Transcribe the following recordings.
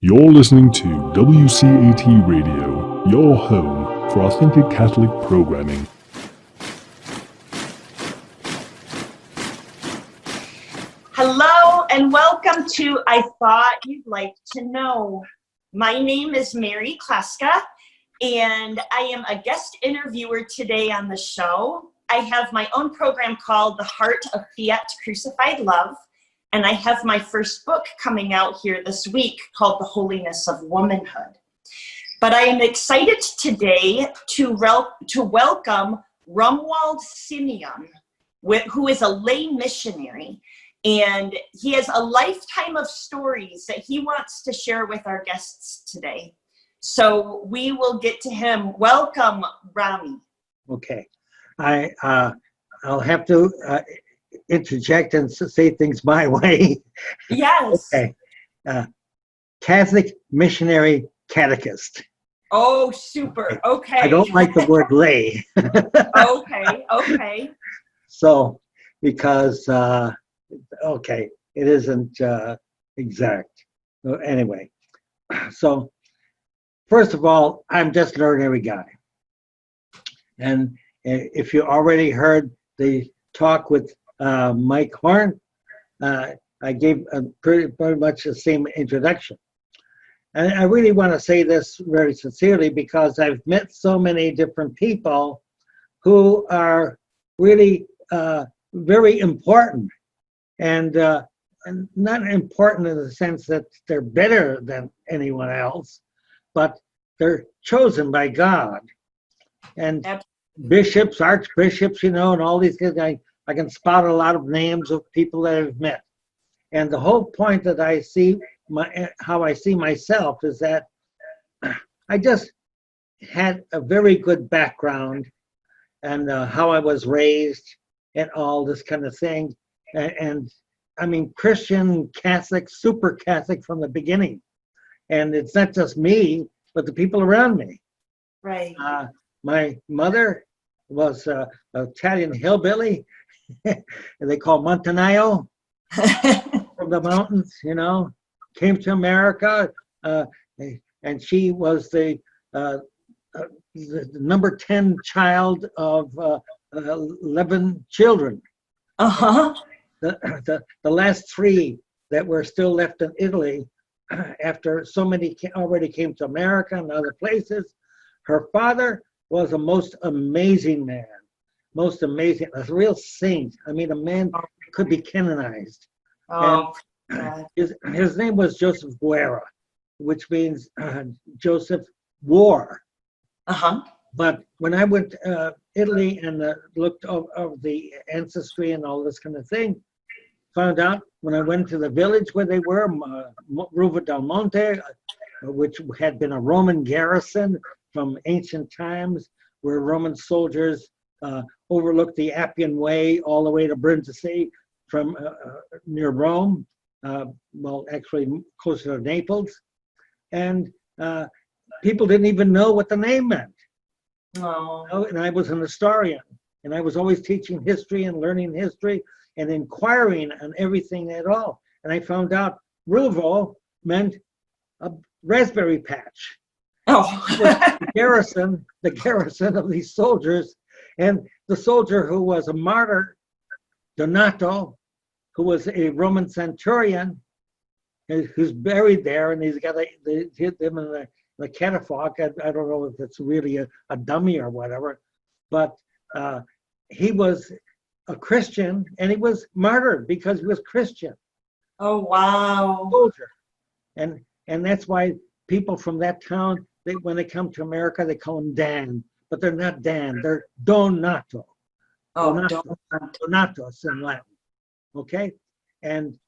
You're listening to WCAT Radio, your home for authentic Catholic programming. Hello and welcome to I Thought You'd Like to Know. My name is Mary Kloska and I am a guest interviewer today on the show. I have my own program called The Heart of Fiat Crucified Love, and I have my first book coming out here this week called The Holiness of Womanhood. But I am excited today to welcome Romuald Simeone, who is a lay missionary. And he has a lifetime of stories that he wants to share with our guests today. So we will get to him. Welcome, Rami. Okay. I'll have to interject and say things my way. Yes. Okay. Catholic missionary catechist. Oh, super. Okay. I don't like the word lay. Okay. So, because, okay, it isn't exact. Anyway, so first of all, I'm just an ordinary guy. And if you already heard the talk with Mike Horn, I gave pretty much the same introduction. And I really want to say this very sincerely because I've met so many different people who are really very important. And not important in the sense that they're better than anyone else, but they're chosen by God. And bishops, archbishops, and all these things, I can spot a lot of names of people that I've met. And the whole point that I see, how I see myself is that I just had a very good background and how I was raised and all this kind of thing. And I mean, Christian, Catholic, super Catholic from the beginning. And it's not just me, but the people around me. Right. My mother was an Italian hillbilly, and they call Montanaio, from the mountains, came to America, and she was the number 10 child of 11 children. Uh-huh. The last 3 that were still left in Italy, after so many already came to America and other places, her father was a most amazing man, a real saint. I mean, a man could be canonized. Oh, and his name was Joseph Guerra, which means Joseph War. Uh-huh. But when I went to Italy and looked over the ancestry and all this kind of thing, found out when I went to the village where they were, Ruva del Monte, which had been a Roman garrison from ancient times, where Roman soldiers overlooked the Appian Way all the way to Brindisi from near Rome, actually closer to Naples. And people didn't even know what the name meant. Oh. And I was an historian, and I was always teaching history and learning history and inquiring on everything at all. And I found out Ruvo meant a raspberry patch. Oh. the garrison of these soldiers, and the soldier who was a martyr, Donato, who was a Roman centurion, who's buried there, and he's got they hit him in the catafalque. I don't know if it's really a dummy or whatever, but he was a Christian, and he was martyred because he was Christian. Oh, wow. Soldier. And that's why people from that town, when they come to America, they call him Dan, but they're not Dan, they're Donato. Oh, Donatos in Latin. Okay? And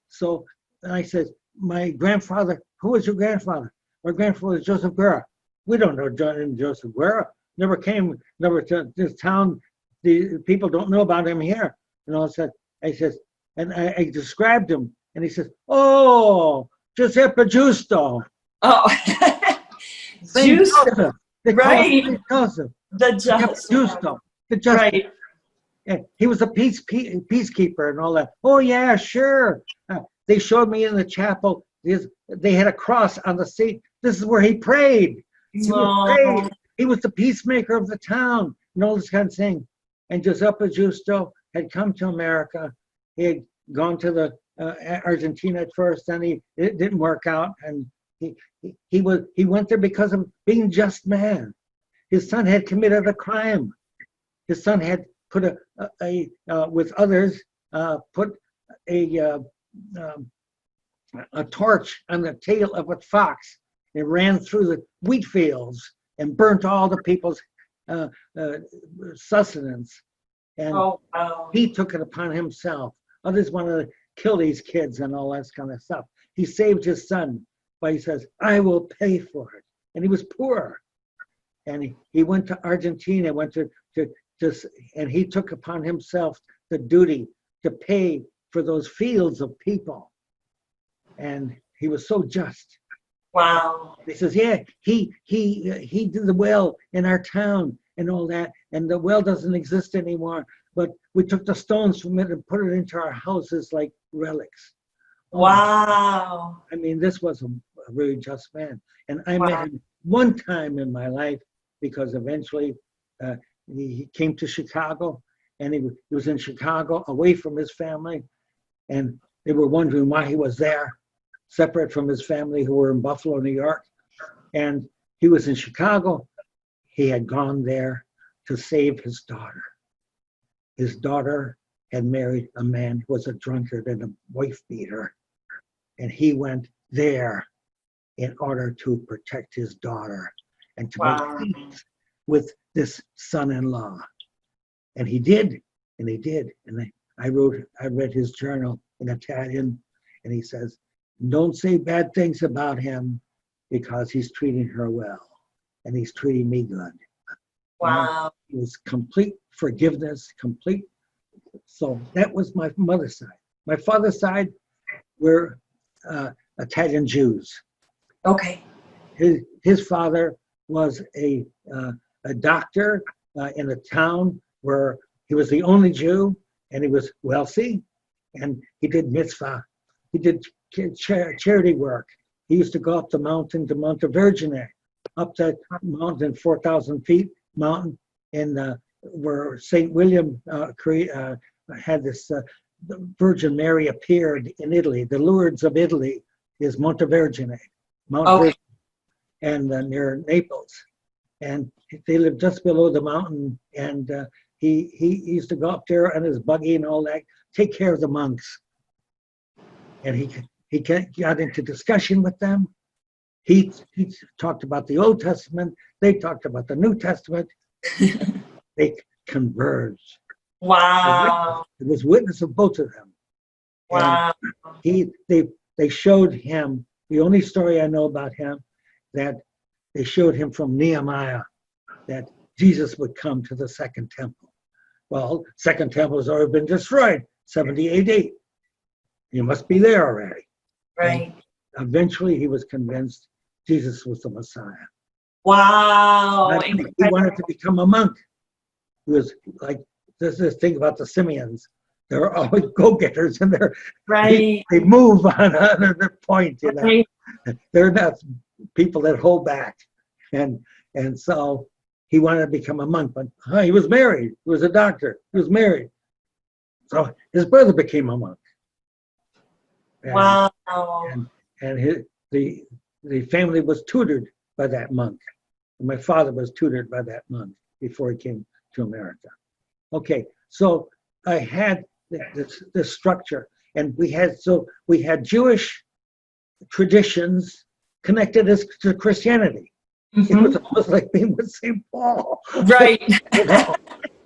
so I said, my grandfather, who was your grandfather? My grandfather was Joseph Guerra. We don't know Joseph Guerra. Never to this town. The people don't know about him here. And I said, and I described him, and he says, oh, Giuseppe Giusto. Oh, Joseph. Right. Joseph. The Justo. The Justo. Right. Yeah, he was a peacekeeper and all that. Oh yeah, sure. They showed me in the chapel they had a cross on the seat. This is where he prayed. He was the peacemaker of the town and all this kind of thing. And Giuseppe Giusto had come to America. He had gone to the Argentina at first, and it didn't work out. And he went there because of being just man. His son had committed a crime. His son had put with others, put a torch on the tail of a fox. It ran through the wheat fields and burnt all the people's sustenance. And he took it upon himself. Others wanted to kill these kids and all that kind of stuff. He saved his son, but he says, I will pay for it. And he was poor. And he went to Argentina, and he took upon himself the duty to pay for those fields of people. And he was so just. Wow. He says, yeah, he did the well in our town and all that, and the well doesn't exist anymore, but we took the stones from it and put it into our houses like relics. Wow. I mean, this was a really just man. And I met him one time in my life, because eventually he came to Chicago, and he was in Chicago away from his family, and they were wondering why he was there, separate from his family who were in Buffalo, New York. And he was in Chicago. He had gone there to save his daughter. His daughter had married a man who was a drunkard and a wife beater. And he went there in order to protect his daughter and to make peace with this son-in-law. And he did, and he did. And I read his journal in Italian, and he says, don't say bad things about him, because he's treating her well and he's treating me good. Wow. It was complete forgiveness, complete. So that was my mother's side. My father's side were Italian Jews. Okay. His father was a doctor in a town where he was the only Jew, and he was wealthy, and he did mitzvah. He did charity work. He used to go up the mountain to Montevergine, up that mountain, 4,000 feet mountain, in where St. William had this, the Virgin Mary appeared in Italy. The Lourdes of Italy is Montevergine, Mount Vergine, and near Naples. And they lived just below the mountain, and he used to go up there on his buggy and all that, take care of the monks. And he got into discussion with them. He talked about the Old Testament. They talked about the New Testament. They converged. Wow. It was witness of both of them. Wow. And they showed him, the only story I know about him, that they showed him from Nehemiah, that Jesus would come to the second temple. Well, second temple has already been destroyed, 70 AD. You must be there already. Right. And eventually he was convinced Jesus was the Messiah. Wow. He wanted to become a monk. He was like, there's this thing about the Simeons. They're always go-getters, and they move on their point, you know. Right. They're not people that hold back. And so he wanted to become a monk, but he was married. He was a doctor. He was married. So his brother became a monk. And, wow. And the family was tutored by that monk. And my father was tutored by that monk before he came to America. Okay, so I had this structure, and we had Jewish traditions connected to Christianity. Mm-hmm. It was almost like being with St. Paul. Right. You know?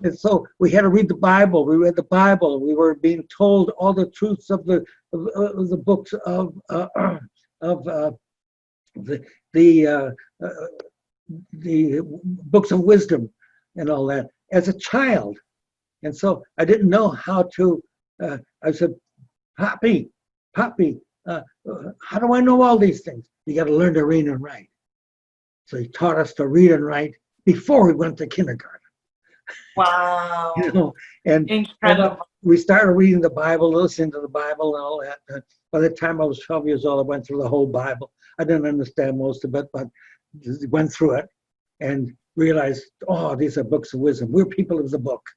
And so we had to read the Bible. We read the Bible. We were being told all the truths of the books of the books of wisdom and all that as a child. And so I didn't know how to. I said, Poppy, how do I know all these things? You got to learn to read and write. So he taught us to read and write before we went to kindergarten. Wow. You know, and incredible. we started reading the Bible, listening to the Bible and all that. By the time I was 12 years old, I went through the whole Bible. I didn't understand most of it, but went through it and realized, oh, these are books of wisdom. We're people of the book.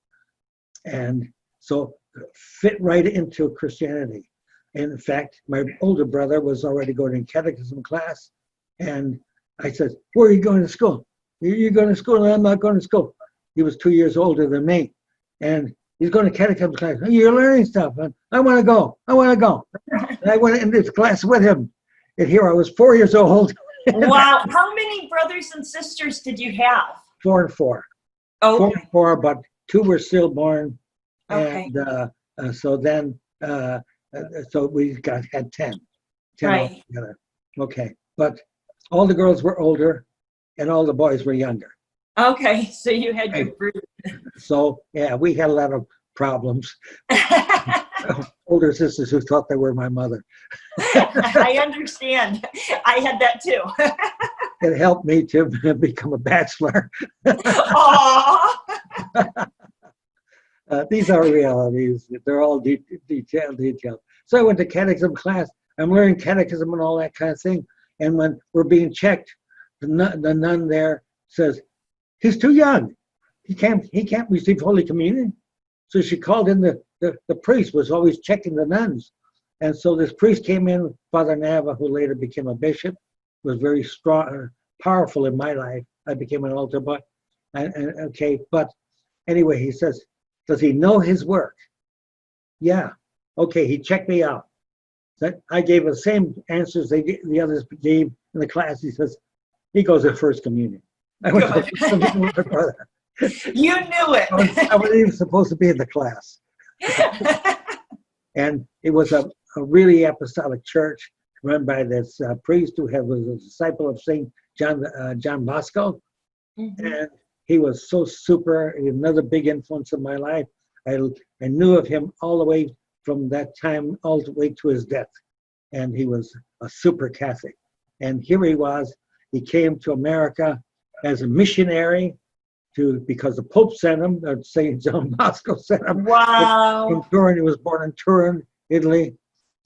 And so fit right into Christianity. And in fact, my older brother was already going in catechism class. And I said, where are you going to school? You're going to school? And I'm not going to school. He was 2 years older than me. And he's going to catechism class. Oh, you're learning stuff. And I want to go. I want to go. And I went into this class with him. And here I was 4 years old. Wow. How many brothers and sisters did you have? 4 and 4. Oh, 4 and 4, but 2 were stillborn. okay. And so then, so we had 10. 10 Right. altogether. Okay. But all the girls were older and all the boys were younger. Okay, so you had your brood. So, yeah, we had a lot of problems. Older sisters who thought they were my mother. I understand. I had that too. It helped me to become a bachelor. Aww. These are realities. They're all detailed. So I went to catechism class. I'm learning catechism and all that kind of thing. And when we're being checked, the nun there says, he's too young. He can't receive Holy Communion. So she called in the priest, was always checking the nuns. And so this priest came in, Father Nava, who later became a bishop, was very strong, powerful in my life. I became an altar boy. Okay, but anyway, he says, does he know his work? Yeah. Okay, he checked me out. I gave the same answers the others gave in the class. He says, he goes to First Communion. I went to First Communion with my brother. You knew it. I wasn't even supposed to be in the class. And it was a really apostolic church run by this priest who was a disciple of St. John Bosco. Mm-hmm. And he was so super, another big influence in my life. I knew of him all the way from that time all the way to his death. And he was a super Catholic. And here he was. He came to America as a missionary because the Pope sent him, St. John Bosco sent him. Wow. From Turin. He was born in Turin, Italy.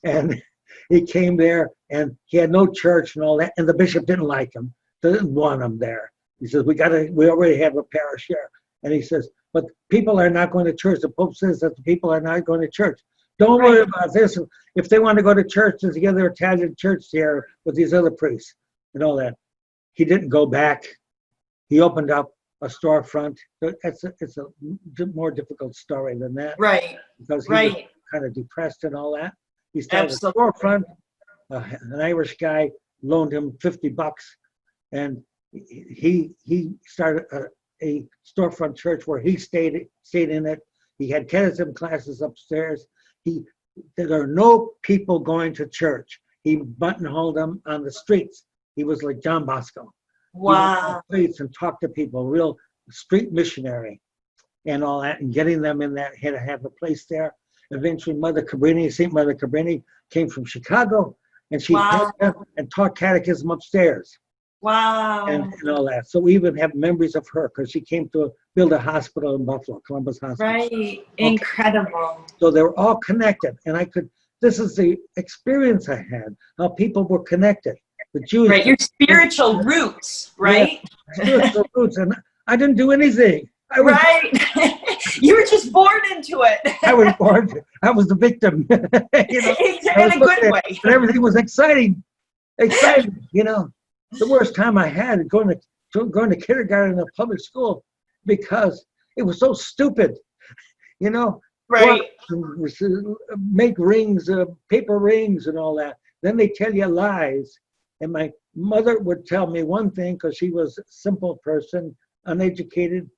And he came there and he had no church and all that. And the bishop didn't like him, didn't want him there. He says, we already have a parish here. And he says, but people are not going to church. The Pope says that the people are not going to church. Don't worry about this. If they want to go to church, there's the other Italian church here with these other priests and all that. He didn't go back. He opened up a storefront. It's a more difficult story than that. Right. Because he was kind of depressed and all that. He started a storefront. An Irish guy loaned him $50, and he started a storefront church where he stayed in it. He had catechism classes upstairs. There are no people going to church. He buttonholed them on the streets. He was like John Bosco. Wow. He went on the streets and talked to people, real street missionary and all that, and getting them in that, had to have a place there. Eventually, St. Mother Cabrini came from Chicago, and she helped them and taught catechism upstairs. Wow. And all that. So we even have memories of her because she came to build a hospital in Buffalo, Columbus Hospital. Right. Okay. Incredible. So they were all connected. And this is the experience I had, how people were connected. The Jews. Right. Your spiritual roots, right? Yeah, spiritual roots. And I didn't do anything. You were just born into it. I was the victim. In a good way. And everything was exciting. The worst time I had going to kindergarten in a public school because it was so stupid, Right. Make rings, paper rings and all that. Then they tell you lies. And my mother would tell me one thing because she was a simple person, uneducated,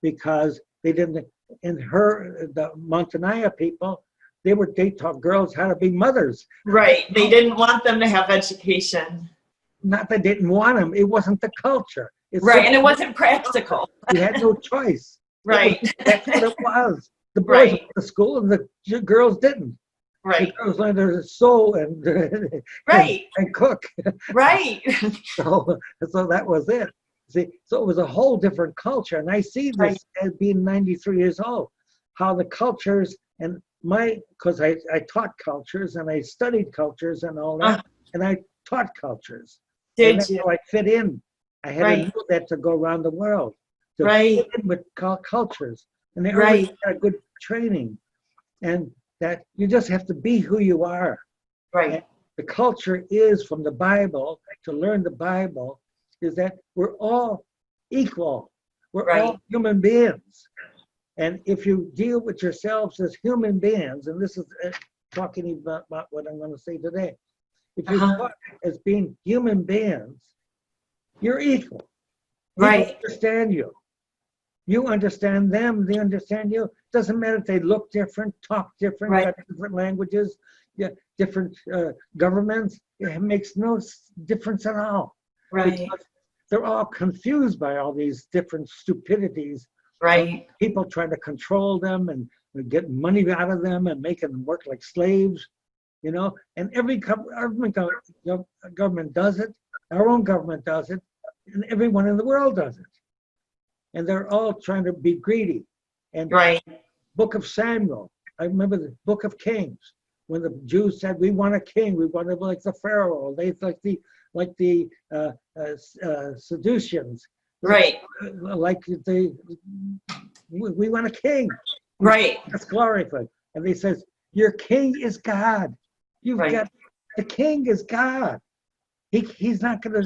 because they didn't, the Montanaya people, they taught girls how to be mothers. Right. They didn't want them to have education. Not that they didn't want them. It wasn't the culture. And it wasn't practical. You had no choice. Right. That's what it was. The boys went to school and the girls didn't. Right. The girls learned to sew and cook. Right. So that was it. See, so it was a whole different culture. And I see this as being 93 years old, how the cultures And because I taught cultures and I studied cultures and all that, and I taught cultures. And that's how I fit in. I had to know that to go around the world, to fit in with cultures. And they always had a good training. And that you just have to be who you are. And the culture is from the Bible, to learn the Bible, is that we're all equal. We're all human beings. And if you deal with yourselves as human beings, and this is talking about what I'm going to say today, if you talk as being human beings, you're equal. People understand you. You understand them, they understand you. Doesn't matter if they look different, talk different, got different languages, different governments. It makes no difference at all. Because they're all confused by all these different stupidities. People trying to control them and get money out of them and making them work like slaves, you know. And every government does it. Our own government does it, and everyone in the world does it. And they're all trying to be greedy. And Book of Samuel, I remember the Book of Kings, when the Jews said, "We want a king. We want to be like the Pharaoh." They like the Saduceans. Like we want a king. That's glorified. And they says, "Your king is God. You've got the king is God. He's not gonna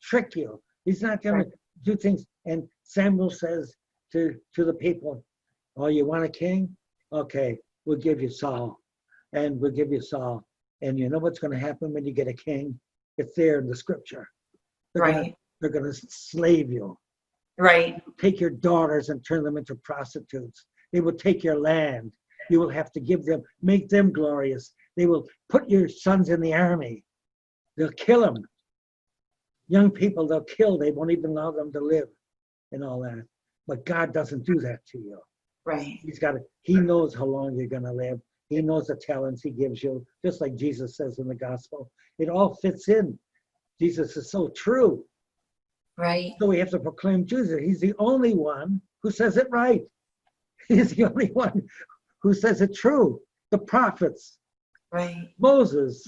trick you. He's not gonna do things." And Samuel says to the people, "Oh, you want a king? Okay, we'll give you Saul, and we'll give you Saul. And you know what's going to happen when you get a king? It's there in the scripture. They're going to slave you. Take your daughters and turn them into prostitutes. They will take your land. You will have to make them glorious. They will put your sons in the army. They'll kill them. Young people they'll kill. They won't even allow them to live and all that. But God doesn't do that to you. He knows how long you're going to live. He knows the talents he gives you, just like Jesus says in the gospel. It all fits in. Jesus is so true. So we have to proclaim Jesus. He's the only one who says it right. He's the only one who says it true. The prophets, Moses,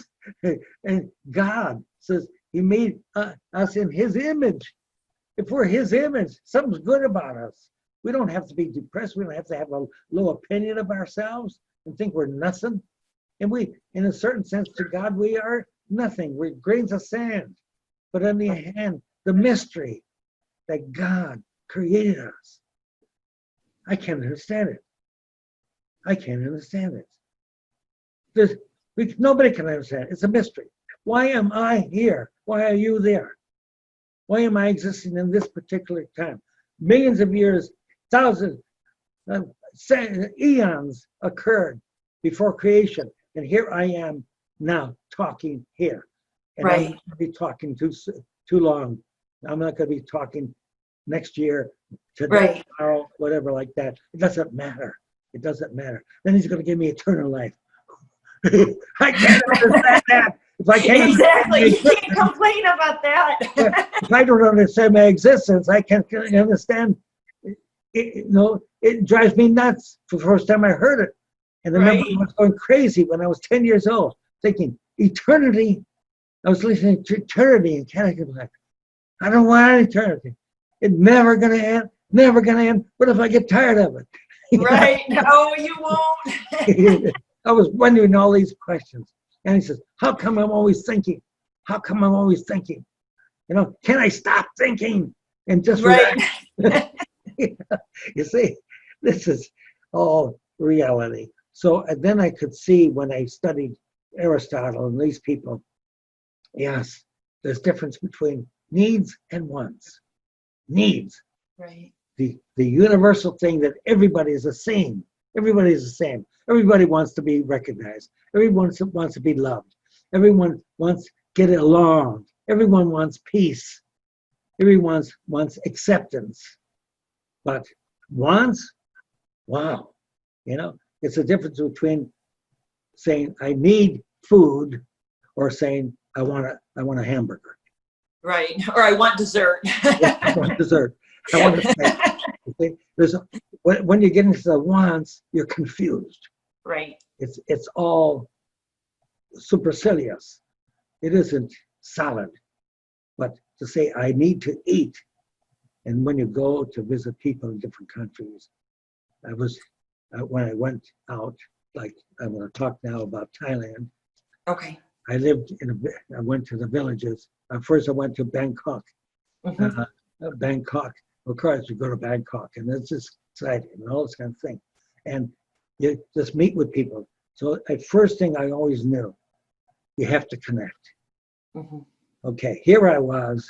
and God says he made us in his image. If we're his image, something's good about us. We don't have to be depressed. We don't have to have a low opinion of ourselves and think we're nothing. And we, in a certain sense, to God, we are nothing. We're grains of sand. But on the other hand, the mystery that God created us, I can't understand it. I can't understand it. Nobody can understand it. It's a mystery. Why am I here? Why are you there? Why am I existing in this particular time? Millions of years, thousands, eons occurred before creation. And here I am now talking here. And I'm not going to be talking too long. I'm not going to be talking next year, today, tomorrow, whatever like that. It doesn't matter. It doesn't matter. Then he's going to give me eternal life. I can't understand that. If I can't you can't complain about that. If I don't understand my existence, I can't understand. It drives me nuts for the first time I heard it. And I remember I was going crazy when I was 10 years old, thinking, eternity. I was listening to eternity and catechism. Like, I don't want eternity. It's never going to end, never going to end. What if I get tired of it? No, you won't. I was wondering all these questions. And he says, how come I'm always thinking? How come I'm always thinking? Can I stop thinking and just relax? You see, this is all reality. So then I could see when I studied Aristotle and these people, yes, there's difference between needs and wants. Needs. The universal thing that everybody is the same. Everybody is the same. Everybody wants to be recognized. Everyone wants to be loved. Everyone wants to get along. Everyone wants peace. Everyone wants acceptance. But wants, wow, it's a difference between saying I need food or saying I want a hamburger. Or I want dessert. I want dessert. I want to say, when you get into the wants, you're confused. Right. It's all supercilious. It isn't solid. But to say, I need to eat, and when you go to visit people in different countries, when I went out, like I'm going to talk now about Thailand. Okay. I went to the villages. First I went to Bangkok. Bangkok, of course you go to Bangkok, and it's just exciting and all this kind of thing. And you just meet with people. So the first thing I always knew, you have to connect. Okay, here I was,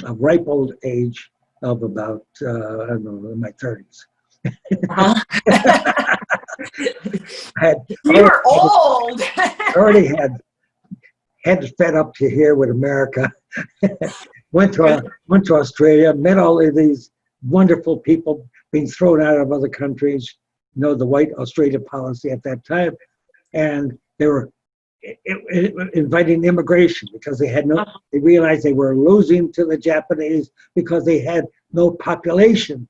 a ripe old age of about, I don't know, in my 30s. You're old. I already had fed up to here with America. went to Australia, met all of these wonderful people being thrown out of other countries. You know, the white Australia policy at that time, and they were inviting immigration because they realized they were losing to the Japanese because they had no population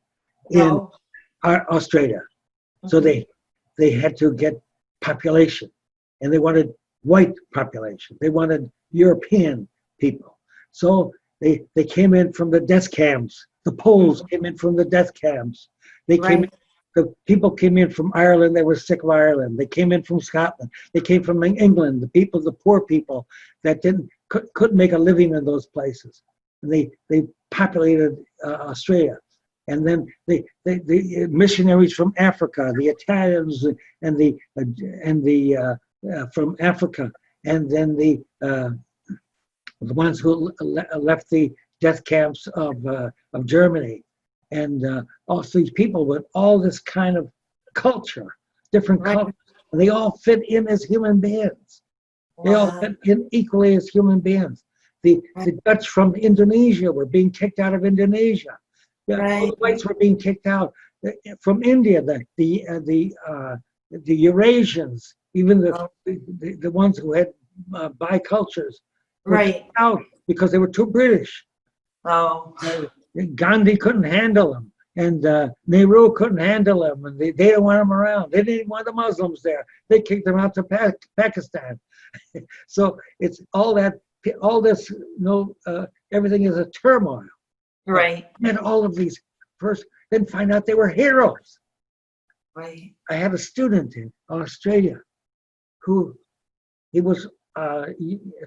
in Australia. So they had to get population, and they wanted white population. They wanted European people. So they came in from the death camps. The Poles came in from the death camps. The people came in from Ireland. They were sick of Ireland. They came in from Scotland. They came from England. The poor people that couldn't make a living in those places, and they populated Australia. And then the missionaries from Africa, the Italians, and the from Africa, and then the ones who left the death camps of Germany, and all these people with all this kind of culture, different cultures, and they all fit in as human beings. They all fit in equally as human beings. The Dutch from Indonesia were being kicked out of Indonesia. All the whites were being kicked out from India. The Eurasians, even the ones who had bicultures, were kicked out because they were too British. Gandhi couldn't handle them, and Nehru couldn't handle them, and they didn't want them around. They didn't want the Muslims there. They kicked them out to Pakistan. So it's all this, everything is a turmoil. And all of these first, then find out they were heroes. I had a student in Australia he was a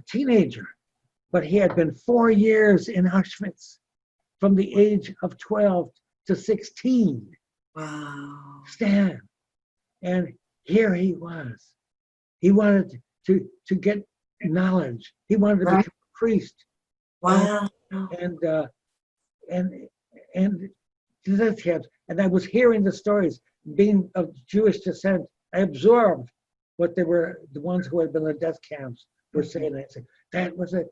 teenager, but he had been 4 years in Auschwitz from the age of 12 to 16. Stan. And here he was. He wanted to get knowledge. He wanted to become a priest. And I was hearing the stories. Being of Jewish descent, I absorbed what the ones who had been in the death camps were saying. I said, that was it.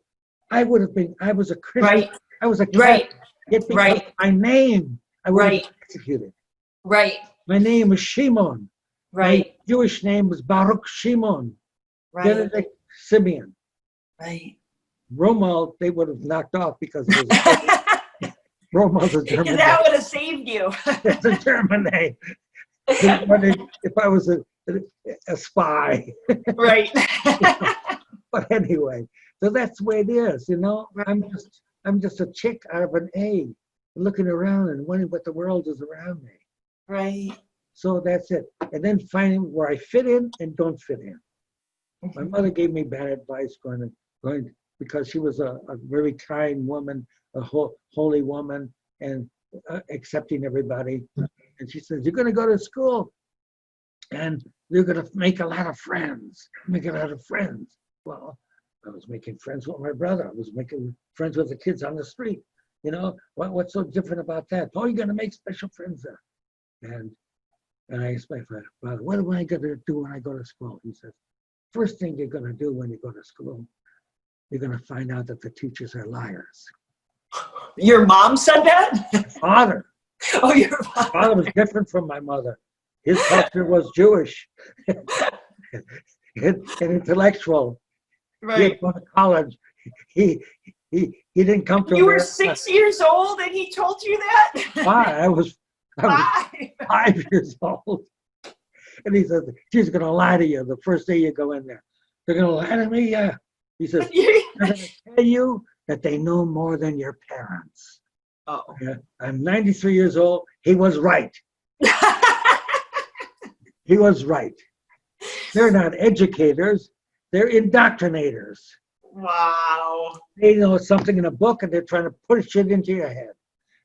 I was a Christian. I was a Catholic. My name, I would have executed. My name was Simeone. My Jewish name was Baruch Shimon. Benedict Simeon. Romuald, they would have knocked off because it was Romuald's a German name. That would have saved you. It's a German name. If I was a spy. But anyway, so that's the way it is, I'm just a chick out of an egg looking around and wondering what the world is around me. So that's it. And then finding where I fit in and don't fit in. My mother gave me bad advice going because she was a very kind woman, a holy woman, and accepting everybody. And she says, you're going to go to school and you're going to make a lot of friends. Well, I was making friends with my brother. I was making friends with the kids on the street. What's so different about that? Oh, you're going to make special friends there. And I asked my father, what am I going to do when I go to school? He says, first thing you're going to do when you go to school, you're going to find out that the teachers are liars. Your mom said that? My father. Oh, your father. My father was different from my mother. His culture was Jewish and intellectual. He had gone to college. He didn't come to You America. were 6 years old and he told you that? Why? I was 5. 5 years old. And he says, she's going to lie to you the first day you go in there. They're going to lie to me? Yeah. He says, they're going to tell you that they know more than your parents. Oh. Yeah. I'm 93 years old. He was right. He was right. They're not educators. They're indoctrinators. Wow. They know something in a book and they're trying to push it into your head.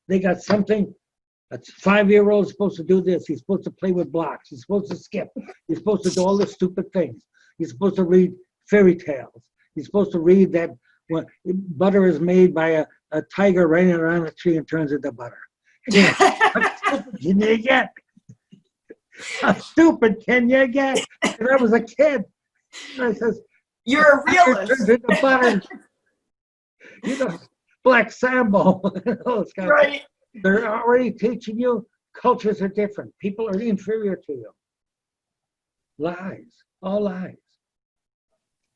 They got something. A 5-year-old is supposed to do this. He's supposed to play with blocks. He's supposed to skip. He's supposed to do all the stupid things. He's supposed to read fairy tales. He's supposed to read that when butter is made by a tiger running around a tree and turns into butter. How stupid can you get? How stupid can you get? And I was a kid. And I says, you're a realist. Turns into butter. You know, Black Sambo. Right. They're already teaching you cultures are different. People are inferior to you. Lies, all lies.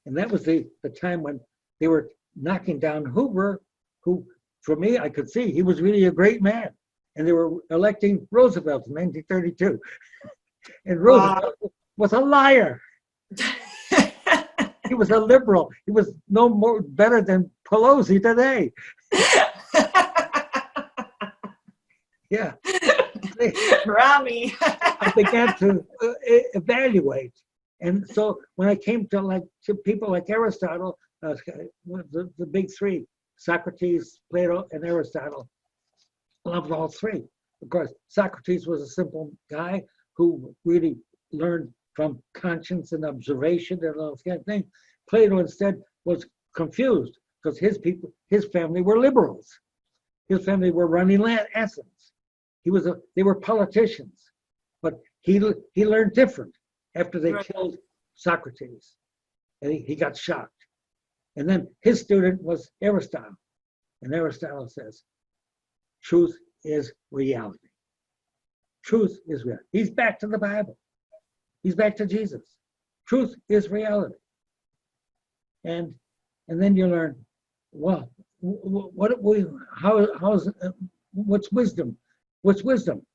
And that was the time when they were knocking down Hoover, who, for me, I could see he was really a great man. And they were electing Roosevelt in 1932. And Roosevelt was a liar. He was a liberal. He was no more better than Pelosi today. Yeah. Rami. I began to evaluate. And so when I came to people like Aristotle, the big three, Socrates, Plato, and Aristotle, I loved all three. Of course, Socrates was a simple guy who really learned from conscience and observation and all those kind of things. Plato instead was confused because his family were liberals. His family were running Athens. They were politicians, but he learned different after they killed Socrates, and he got shocked. And then his student was Aristotle, and Aristotle says, "Truth is reality. Truth is reality." He's back to the Bible. He's back to Jesus. Truth is reality. And then you learn, well, what's wisdom? What's wisdom?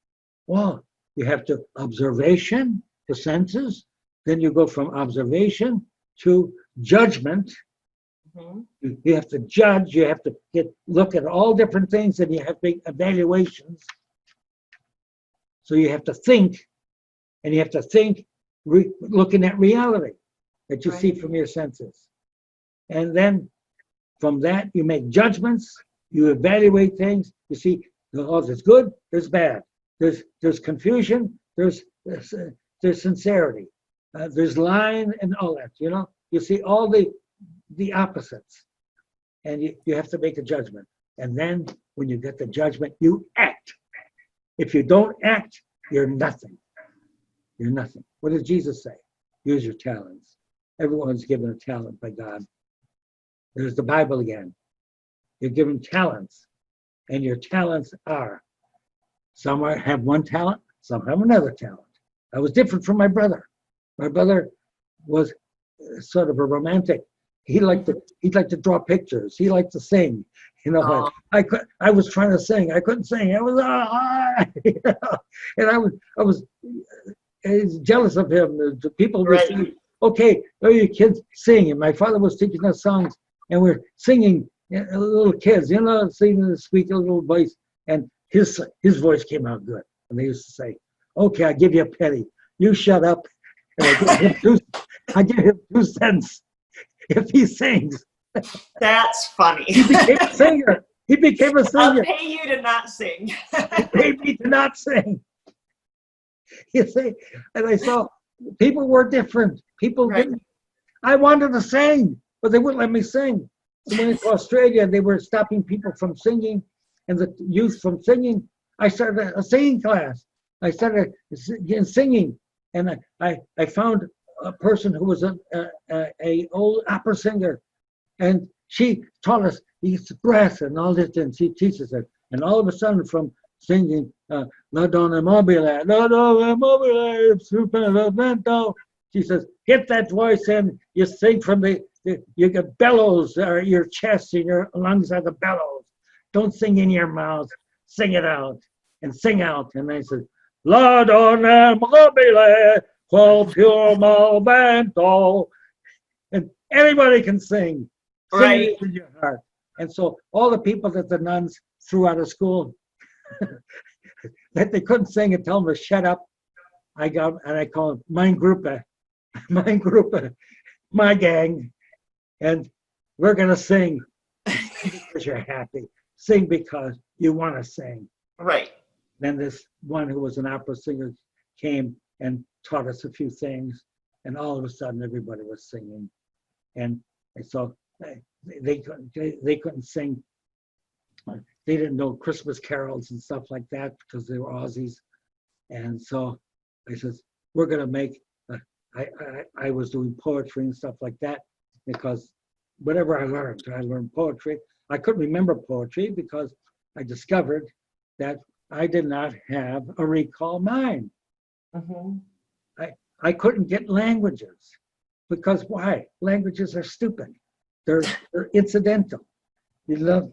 Well, you have to observation, the senses. Then you go from observation to judgment. Mm-hmm. You have to judge. You have to look at all different things, and you have to make evaluations. So you have to think, and you have to think looking at reality that you see from your senses. And then from that, you make judgments. You evaluate things. You see, there's good, there's bad. There's confusion, there's sincerity, there's lying and all that, you know. You see all the opposites, and you have to make a judgment. And then when you get the judgment, you act. If you don't act, you're nothing. You're nothing. What does Jesus say? Use your talents. Everyone's given a talent by God. There's the Bible again. You're given talents, and your talents are, some have one talent, some have another talent. I was different from my brother. My brother was sort of a romantic. He liked to draw pictures. He liked to sing. You know, I was trying to sing. I couldn't sing. I was you know? And I was jealous of him. The people would say, "Okay, you kids sing." And my father was teaching us songs, and we're singing. Little kids, you know, singing the squeaky little voice, and his voice came out good. And they used to say, "Okay, I give you a penny. You shut up." And I give him 2 cents if he sings. That's funny. He became a singer. I'll pay you to not sing. He paid me to not sing. You see, and I saw people were different. People didn't. I wanted to sing, but they wouldn't let me sing. So when I went to Australia, they were stopping people from singing and the youth from singing. I started a singing class. I started singing, and I found a person who was a old opera singer, and she taught us these breaths and all this, and she teaches us. And all of a sudden, from singing "La Donna Mobile," "La Donna Mobile," "Supervento," she says, "Get that voice in. You sing from you get bellows, or your chest and your lungs are the bellows. Don't sing in your mouth. Sing it out." and sing out. And they said, La donna mobile, qual pure malvento. And everybody can sing. Right. Sing with your heart. And so all the people that the nuns threw out of school, that they couldn't sing and tell them to shut up, I got, and I call it mein Gruppe, my gang. And we're going to sing because you're happy. Sing because you want to sing. Right. Then this one who was an opera singer came and taught us a few things. And all of a sudden, everybody was singing. And so they couldn't sing. They didn't know Christmas carols and stuff like that because they were Aussies. And so I says, we're going to make, I was doing poetry and stuff like that because whatever I learned poetry. I couldn't remember poetry because I discovered that I did not have a recall mind. Mm-hmm. I couldn't get languages because why? Languages are stupid. They're incidental. You love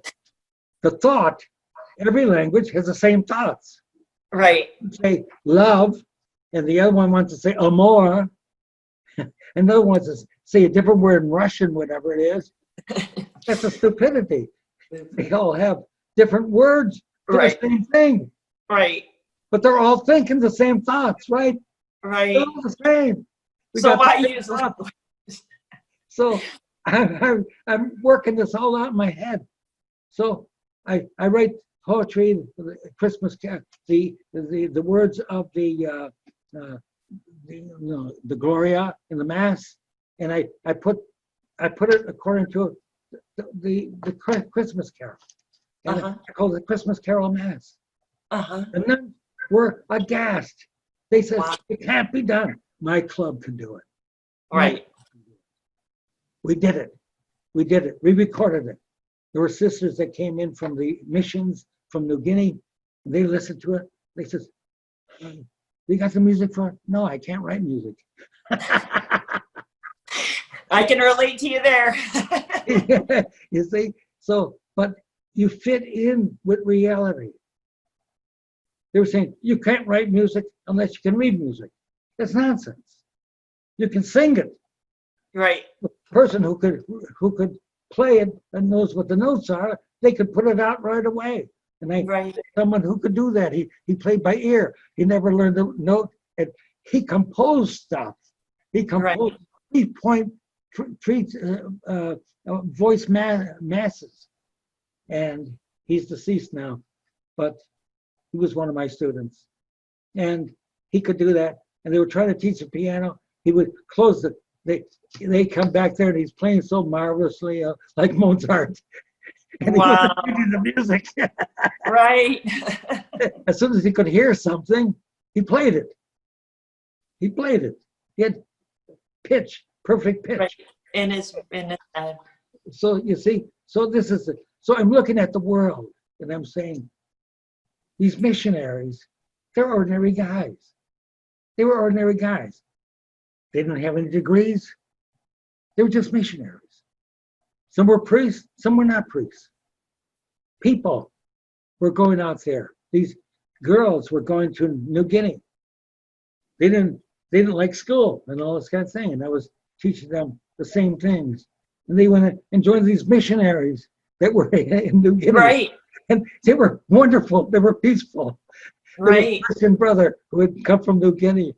the thought. Every language has the same thoughts. Right. You say love, and the other one wants to say amor, and the other wants to say a different word in Russian, whatever it is. That's a stupidity. They all have different words for Right. the same thing. Right. But they're all thinking the same thoughts, right? Right. They're all the same. We So got why the same use thoughts. So I'm working this all out in my head. So I write poetry, Christmas, the words of the Gloria in the Mass, and I put it according to the Christmas Carol. And I call it the Christmas Carol Mass. And then we're aghast. They said, Wow. It can't be done. My club can do it. Right. We did it. We did it. We recorded it. There were sisters that came in from the missions from New Guinea. They listened to it. They said, you got the music for it? No, I can't write music. I can relate to you there. You see? So, but you fit in with reality. They were saying, you can't write music unless you can read music. That's nonsense. You can sing it. Right. The person who could play it and knows what the notes are, they could put it out right away. And Right. someone who could do that, he played by ear. He never learned the note. And he composed stuff. He composed. He treats voice masses. And he's deceased now, but he was one of my students. And he could do that. And they were trying to teach the piano. He would close the. They come back there and he's playing so marvelously, like Mozart. And he wasn't reading the music. Right. As soon as he could hear something, he played it. He played it. He had pitch, perfect pitch. Right. In his head. So you see, so this is it. So I'm looking at the world and I'm saying, these missionaries, they're ordinary guys. They were ordinary guys. They didn't have any degrees. They were just missionaries. Some were priests, some were not priests. People were going out there. These girls were going to New Guinea. They didn't like school and all this kind of thing. And I was teaching them the same things. And they went and joined these missionaries that were in New Guinea. Right. And they were wonderful. They were peaceful. Right. There was a Christian brother who had come from New Guinea.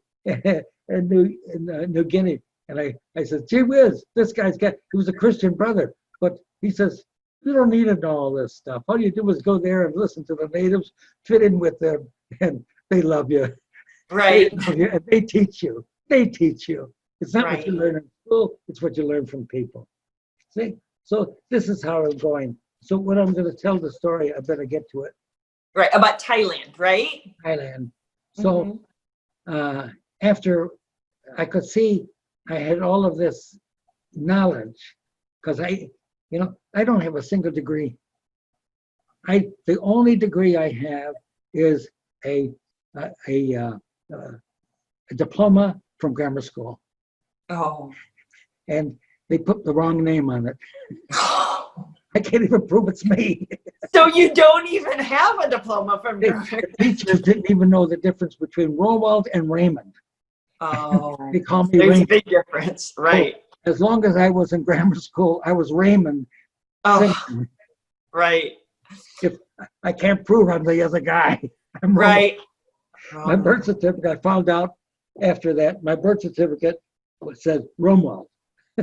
New Guinea. And I said, gee whiz, this guy's he was a Christian brother. But he says, you don't need to know all this stuff. All you do is go there and listen to the natives, fit in with them, and they love you. Right. They love you, and they teach you. They teach you. It's not Right. what you learn in school, it's what you learn from people. See? So this is how I'm going. So when I'm going to tell the story, I better get to it. Right. About Thailand, right? Thailand. So after I could see I had all of this knowledge, because I don't have a single degree. The only degree I have is a diploma from grammar school, Oh. and they put the wrong name on it. I can't even prove it's me. So you don't even have a diploma from The teachers didn't even know the difference between Romuald and Raymond. Oh, They call me there's a Raymond. big difference, right? As long as I was in grammar school, I was Raymond. Oh, Simpson. right, If I can't prove I'm the other guy, I'm Romuald. right. My birth certificate, I found out after that, my birth certificate said Romuald.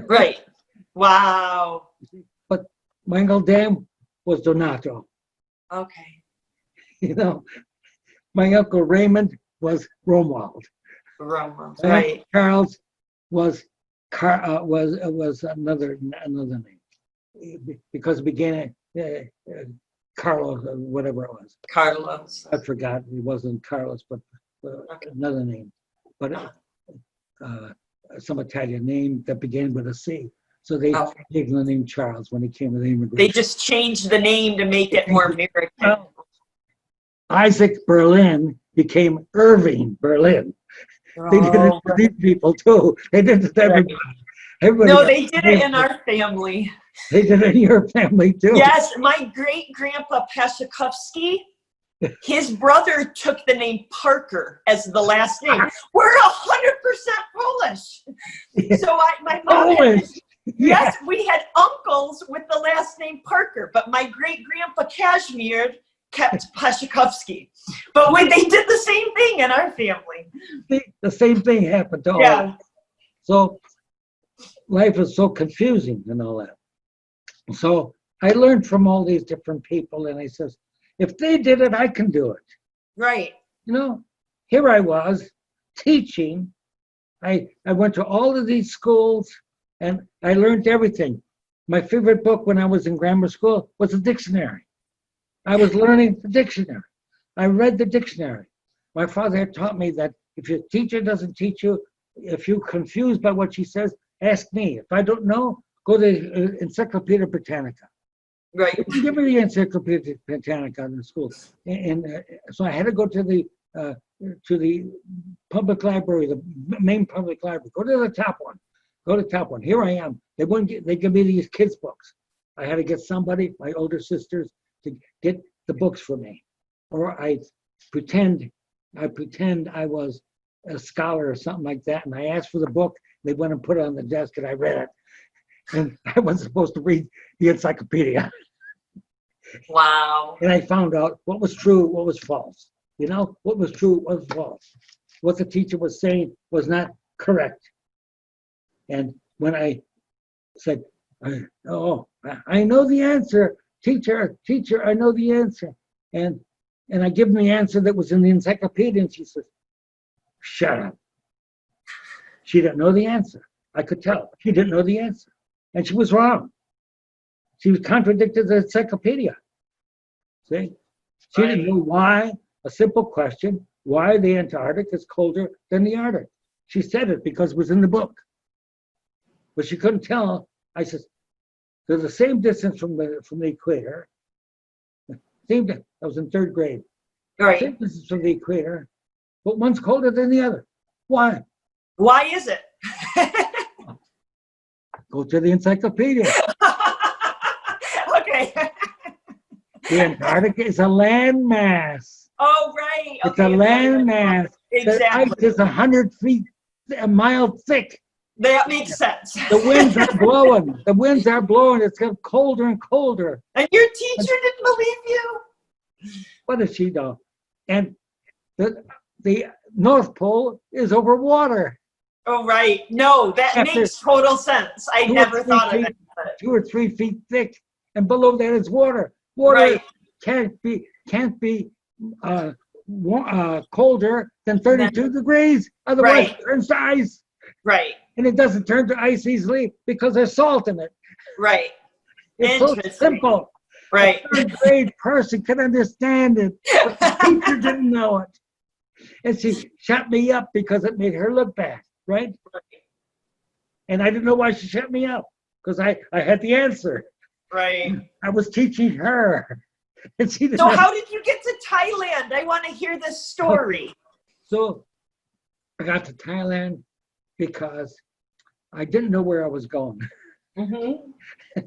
Right. Wow. But my Uncle Dan was Donato. Okay. You know, my Uncle Raymond was Romuald. Romuald. My Right. Uncle Charles was was another name because it began Carlos or whatever it was. Carlos. I forgot. It wasn't Carlos, but another name. But some Italian name that began with a C. So they gave him the name Charles when he came to the immigration. They just changed the name to make it more American. Well, Isaac Berlin became Irving Berlin. They did it to these people too. They did it to everybody. No, they did it in our family. They did it in your family too. Yes, my great-grandpa Pashakovsky, his brother took the name Parker as the last name. We're 100% Polish. So my mom had, yes, we had uncles with the last name Parker, but my great-grandpa Kazimierz kept Pashakovsky. But they did the same thing in our family. The same thing happened to all of us. So life is so confusing and all that. So I learned from all these different people, and I says, if they did it, I can do it. Right. You know, here I was teaching. I went to all of these schools, and I learned everything. My favorite book when I was in grammar school was a dictionary. I was learning the dictionary. I read the dictionary. My father had taught me that if your teacher doesn't teach you, if you're confused by what she says, ask me. If I don't know, go to Encyclopedia Britannica. Right. Give me the Encyclopedia Britannica in the school. And so I had to go to the public library, the main public library. Go to the top one. Go to the top one. Here I am. They give me these kids' books. I had to get somebody, my older sisters, to get the books for me. Or I pretend I was a scholar or something like that, and I asked for the book. They went and put it on the desk, and I read it. And I wasn't supposed to read the encyclopedia. Wow. And I found out what was true, what was false. You know, what was true, what was false. What the teacher was saying was not correct. And when I said, oh, I know the answer, teacher, I know the answer. And I give them the answer that was in the encyclopedia, and she says, shut up. She didn't know the answer. I could tell. She didn't know the answer. And she was wrong. She was contradicted the encyclopedia. See? She didn't know why, a simple question, why the Antarctic is colder than the Arctic. She said it because it was in the book. But she couldn't tell. I said, they're the same distance from the equator. I was in third grade. Right. Same distance from the equator, but one's colder than the other. Why? Why is it? Go to the encyclopedia. Okay. The Antarctic is a landmass. Oh, right. It's a landmass. Exactly. The ice is 100 feet, a mile thick. That makes sense. The winds are blowing. The winds are blowing. It's getting colder and colder. And your teacher didn't believe you? What does she know? And the North Pole is over water. Oh, right. No, that makes total sense. I never thought of it. 2 or 3 feet thick, and below that is water. Water can't be colder than 32 degrees. Otherwise, it turns to ice. Right. And it doesn't turn to ice easily because there's salt in it. Right. It's so simple. Right. A third grade person can understand it, but the teacher didn't know it. And she shut me up because it made her look bad, right? And I didn't know why she shut me up, because I had the answer. Right. I was teaching her. And she didn't So how did you get to Thailand? I want to hear this story. So I got to Thailand because I didn't know where I was going. Mm-hmm.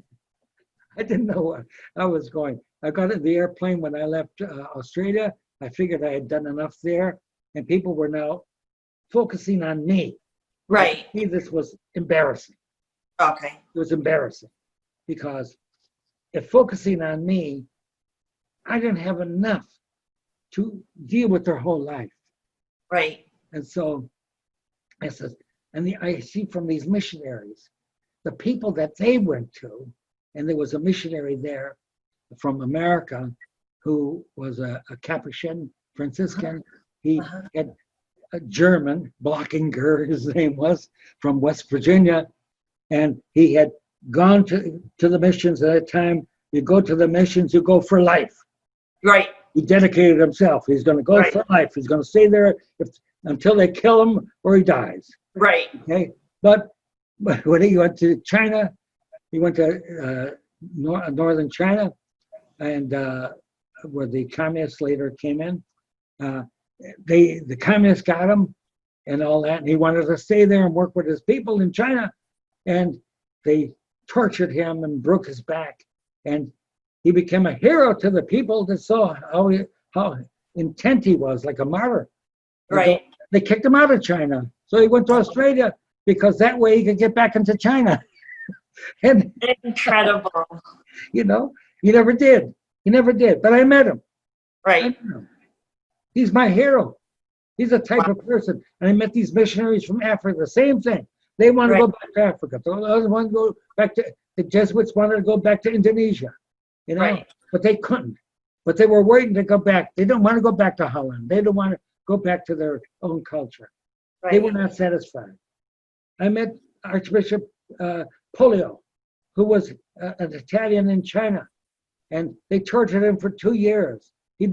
I didn't know where I was going. I got in the airplane when I left Australia. I figured I had done enough there, and people were now focusing on me. Right. To me, this was embarrassing. Okay. It was embarrassing because if focusing on me, I didn't have enough to deal with their whole life. Right. And so I said, I see from these missionaries, the people that they went to, and there was a missionary there from America who was a Capuchin Franciscan. He had a German, Blockinger, his name was, from West Virginia, and he had gone to the missions at that time. You go to the missions, you go for life. Right. He dedicated himself. He's going to go for life. He's going to stay there until they kill him or he dies. Right. Okay. But when he went to China, he went to northern China, and where the communists later came in. The communists got him and all that, and he wanted to stay there and work with his people in China, and they tortured him and broke his back, and he became a hero to the people that saw how intent he was, like a martyr. Right. They kicked him out of China, so he went to Australia because that way he could get back into China. And incredible. You know, he never did. He never did. But I met him. Right. I met him. He's my hero. He's the type of person. And I met these missionaries from Africa, the same thing. They want to go back to Africa. The others want to go back to, the Jesuits wanted to go back to Indonesia, you know, but they couldn't. But they were waiting to go back. They didn't want to go back to Holland. They didn't want to go back to their own culture. They were not satisfied. I met Archbishop Polio, who was an Italian in China, and they tortured him for 2 years. He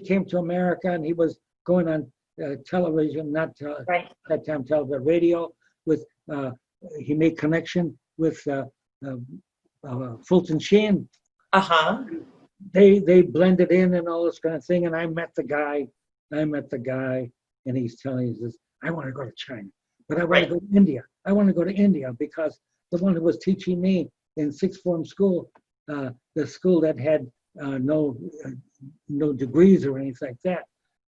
came to America, and he was going on television, not that time television, radio. With he made connection with Fulton Sheen. They blended in and all this kind of thing. And I met the guy, and he's telling me, he says, I want to go to China, but I want to go to India. I want to go to India because the one who was teaching me in sixth form school, the school that had no degrees or anything like that,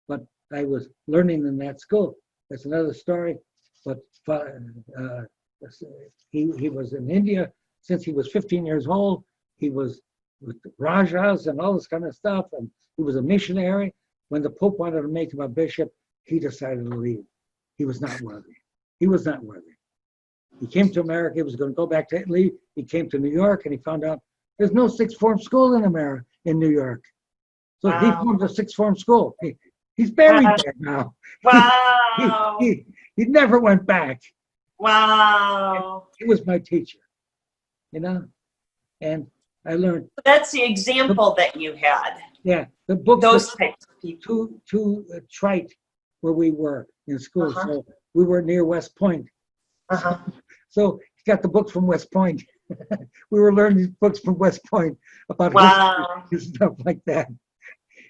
but I was learning in that school. That's another story. But he was in India since he was 15 years old. He was with the Rajas and all this kind of stuff, and he was a missionary. When the Pope wanted to make him a bishop, he decided to leave. He was not worthy. He was not worthy. He came to America. He was going to go back to Italy. He came to New York, and he found out there's no sixth form school in America, in New York. So he formed a sixth form school. He's buried there now. Wow. He never went back. Wow. He was my teacher, you know, and I learned. That's the example that you had. Yeah, the book. Those types of people. To Trite, where we were in school. So we were near West Point. So he got the books from West Point. We were learning books from West Point about history and stuff like that.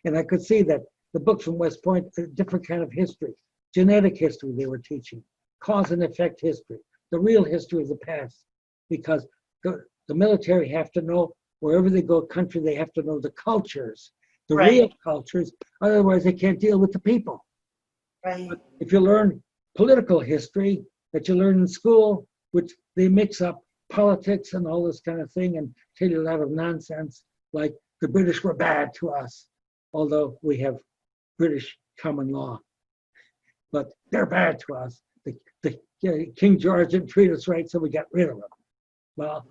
And I could see that the books from West Point, a different kind of history, genetic history they were teaching, cause and effect history, the real history of the past. Because the military have to know, wherever they go country, they have to know the cultures, the real cultures, otherwise they can't deal with the people. But if you learn political history that you learn in school, which they mix up politics and all this kind of thing and tell you a lot of nonsense, like the British were bad to us, although we have British common law, but they're bad to us. The King George didn't treat us right, so we got rid of them. Well,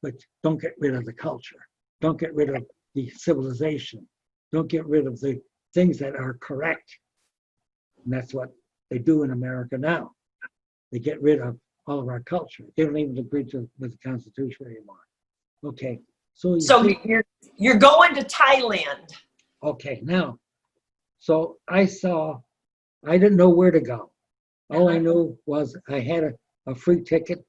but don't get rid of the culture. Don't get rid of the civilization. Don't get rid of the things that are correct. And that's what they do in America now. They get rid of all of our culture. They don't even agree with the Constitution anymore. Okay, so you're going to Thailand. Okay, now, so I didn't know where to go. All I knew was I had a free ticket.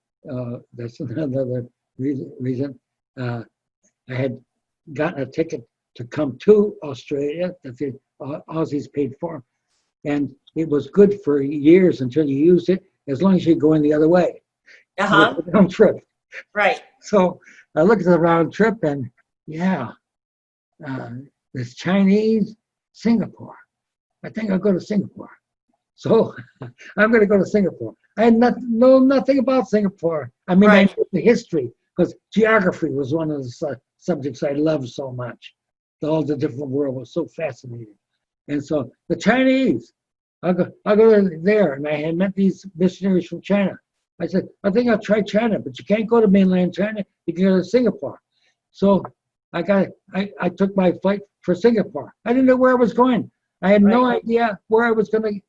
That's another reason. I had gotten a ticket to come to Australia that the Aussies paid for. And it was good for years until you used it, as long as you're going the other way. Round trip. Right. So I looked at the round trip and this Chinese, Singapore. I think I'll go to Singapore. So I'm going to go to Singapore. I know nothing about Singapore. I mean, I know the history, because geography was one of the subjects I loved so much. All the different world was so fascinating. And so the Chinese, I'll go there. And I had met these missionaries from China. I said, I think I'll try China, but you can't go to mainland China. You can go to Singapore. So I took my flight for Singapore. I didn't know where I was going. I had no idea where I was going to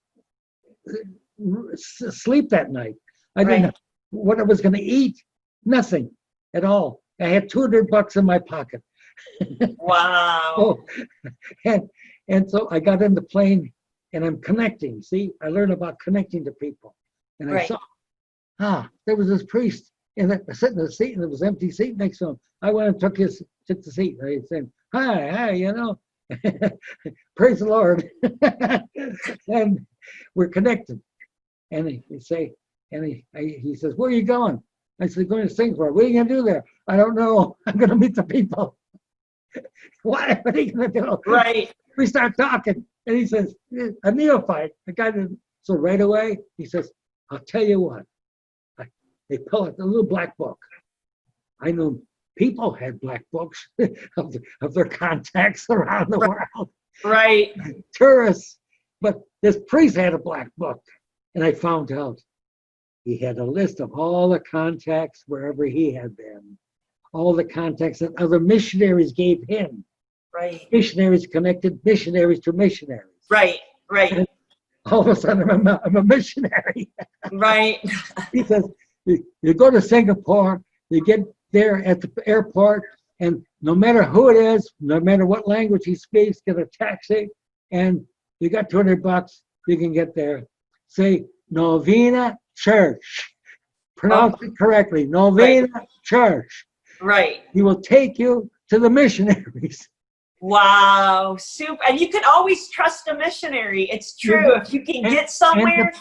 sleep that night. I didn't know what I was going to eat. Nothing at all. I had $200 in my pocket. Wow. And so I got in the plane and I'm connecting. See, I learned about connecting to people. And I saw, there was this priest sitting in the seat, and there was an empty seat next to him. I went and took the seat. And I said, hi, praise the Lord. And we're connected. And he says, where are you going? I said, going to Singapore. What are you going to do there? I don't know. I'm going to meet the people. What are you going to do? Right. We start talking. And he says, a neophyte. The guy didn't. So right away, he says, I'll tell you what. They pull out the little black book. I knew people had black books of their contacts around the world. Right. Tourists. But this priest had a black book. And I found out he had a list of all the contacts wherever he had been. All the contacts that other missionaries gave him. Right. Missionaries connected missionaries to missionaries. Right. And all of a sudden, I'm a missionary. Right. He says, you go to Singapore, you get there at the airport, and no matter who it is, no matter what language he speaks, get a taxi, and you got $200, you can get there. Say, Novena Church. Pronounce it correctly. Novena Church. Right. He will take you to the missionaries. Wow. Super. And you can always trust a missionary. It's true. If you can get somewhere,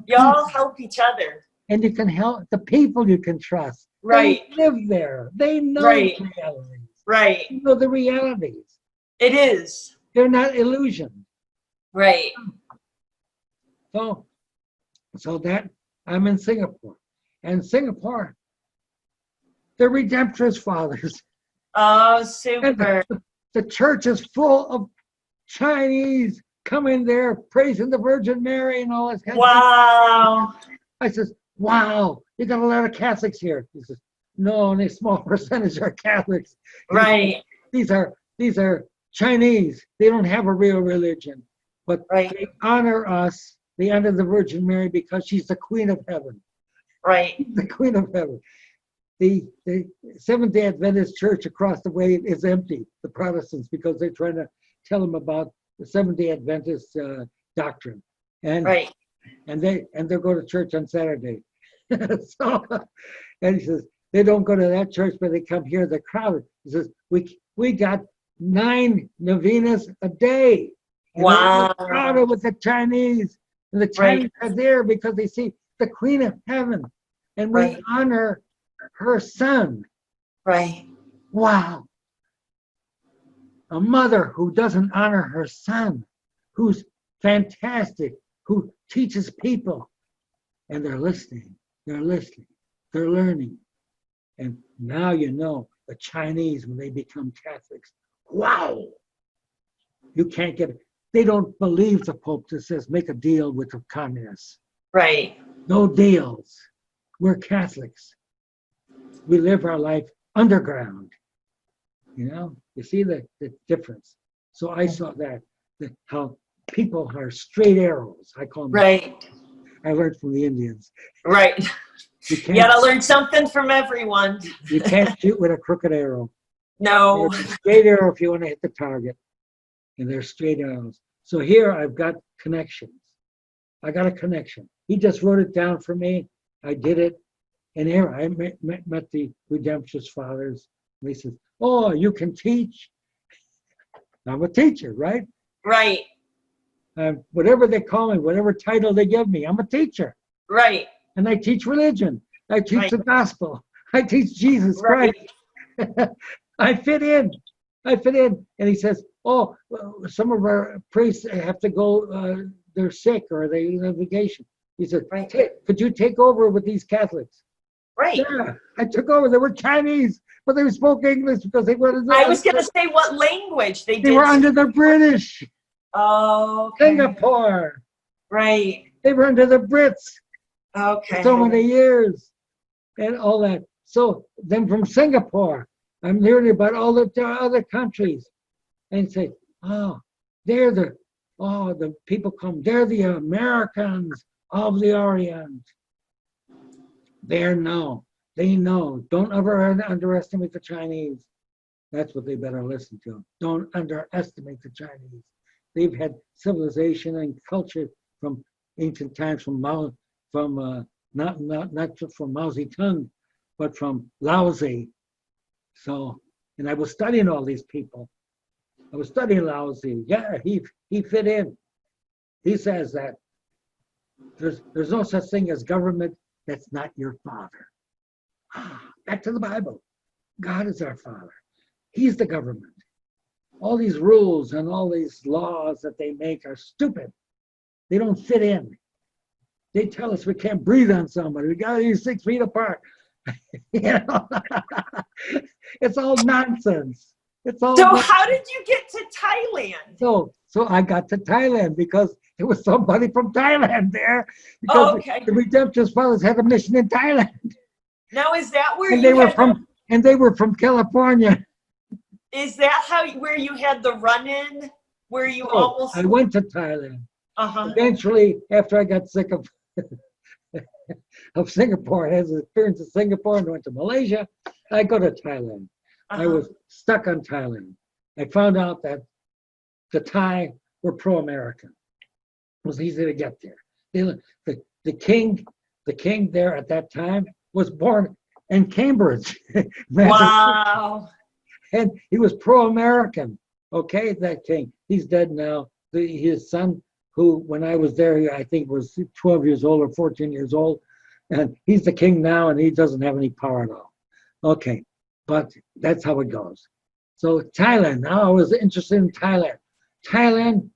y'all help each other. And you can help the people you can trust. Right. They live there. They know the realities. Right. They know the realities. It is. They're not illusions. Right. So that I'm in Singapore. And Singapore, they're Redemptorist fathers. Oh, super. The church is full of Chinese coming there praising the Virgin Mary and all that kind of stuff. I says, wow, you got a lot of Catholics here. He says, no, only a small percentage are Catholics. Right. These are Chinese. They don't have a real religion, but they honor us. They honor the Virgin Mary because she's the Queen of Heaven. Right. The Queen of Heaven. The Seventh-day Adventist church across the way is empty, the Protestants, because they're trying to tell them about the Seventh-day Adventist doctrine. And they go to church on Saturday. And he says, they don't go to that church, but they come here, they're crowded. He says, we got 9 novenas a day. Wow. They're crowded with the Chinese. And the Chinese are there because they see the Queen of Heaven. And we honor her son. Right. Wow. A mother who doesn't honor her son, who's fantastic, who teaches people, and they're listening, they're learning. And now you know the Chinese, when they become Catholics, wow, you can't get it. They don't believe the Pope that says make a deal with the communists. Right. No deals. We're Catholics. We live our life underground. You see the difference. So I saw that how people are straight arrows. I call them. Right. I learned from the Indians. Right. You gotta learn something from everyone. You can't shoot with a crooked arrow. No. There's a straight arrow if you want to hit the target. And they're straight arrows. So here I've got connections. I got a connection. He just wrote it down for me. I did it. And here I met the Redemptorist fathers. They said, oh, you can teach? I'm a teacher, right? Right. Whatever they call me, whatever title they give me, I'm a teacher. Right. And I teach religion. I teach the gospel. I teach Jesus Christ. I fit in. I fit in. And he says, oh, some of our priests have to go, they're sick or they're on vacation. He said, Right. could you take over with these Catholics? Right. Yeah, I took over. They were Chinese, but they spoke English because they were. I was going to say what language they did. They were under the British. Oh, okay. Singapore. Right. They were under the Brits. Okay. So many years and all that. So then from Singapore, I'm learning about all the other countries and say, oh, the people come. They're the Americans of the Orient. They know. Don't ever underestimate the Chinese. That's what they better listen to. Don't underestimate the Chinese. They've had civilization and culture from ancient times, not just from Mao Zedong, but from Laozi. So, and I was studying all these people. I was studying Laozi. Yeah, he fit in. He says that there's no such thing as government that's not your father. Back to the Bible. God is our father. He's the government. All these rules and all these laws that they make are stupid. They don't fit in. They tell us we can't breathe on somebody. We got to be 6 feet apart. You know? It's all nonsense. It's all. So how did you get to Thailand? So I got to Thailand because there was somebody from Thailand there. Because the Redemptorist Fathers had a mission in Thailand. Now is that where and they were from California. Is that where you had the run-in? Where you almost? I went to Thailand. Uh-huh. Eventually, after I got sick of Singapore, I had an experience in Singapore and went to Malaysia, I go to Thailand. Uh-huh. I was stuck on Thailand. I found out that the Thai were pro-American. It was easy to get there. The king there at that time was born in Cambridge. Wow. And he was pro-American. Okay, that king. He's dead now. His son, who when I was there, I think was 12 years old or 14 years old, and he's the king now, and he doesn't have any power at all. Okay, but that's how it goes. So Thailand. Now I was interested in Thailand. Thailand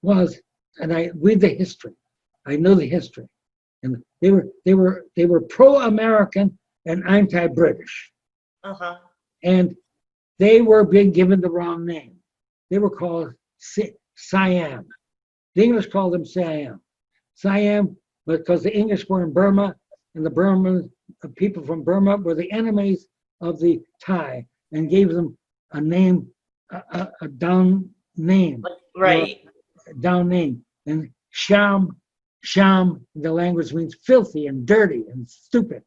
was, and I read the history. I know the history, and they were pro-American and anti-British. Uh-huh. And they were being given the wrong name. They were called Siam. The English called them Siam. Siam because the English were in Burma, and the people from Burma were the enemies of the Thai, and gave them a name, a down name. Right. Down name. And Sham, the language means filthy and dirty and stupid.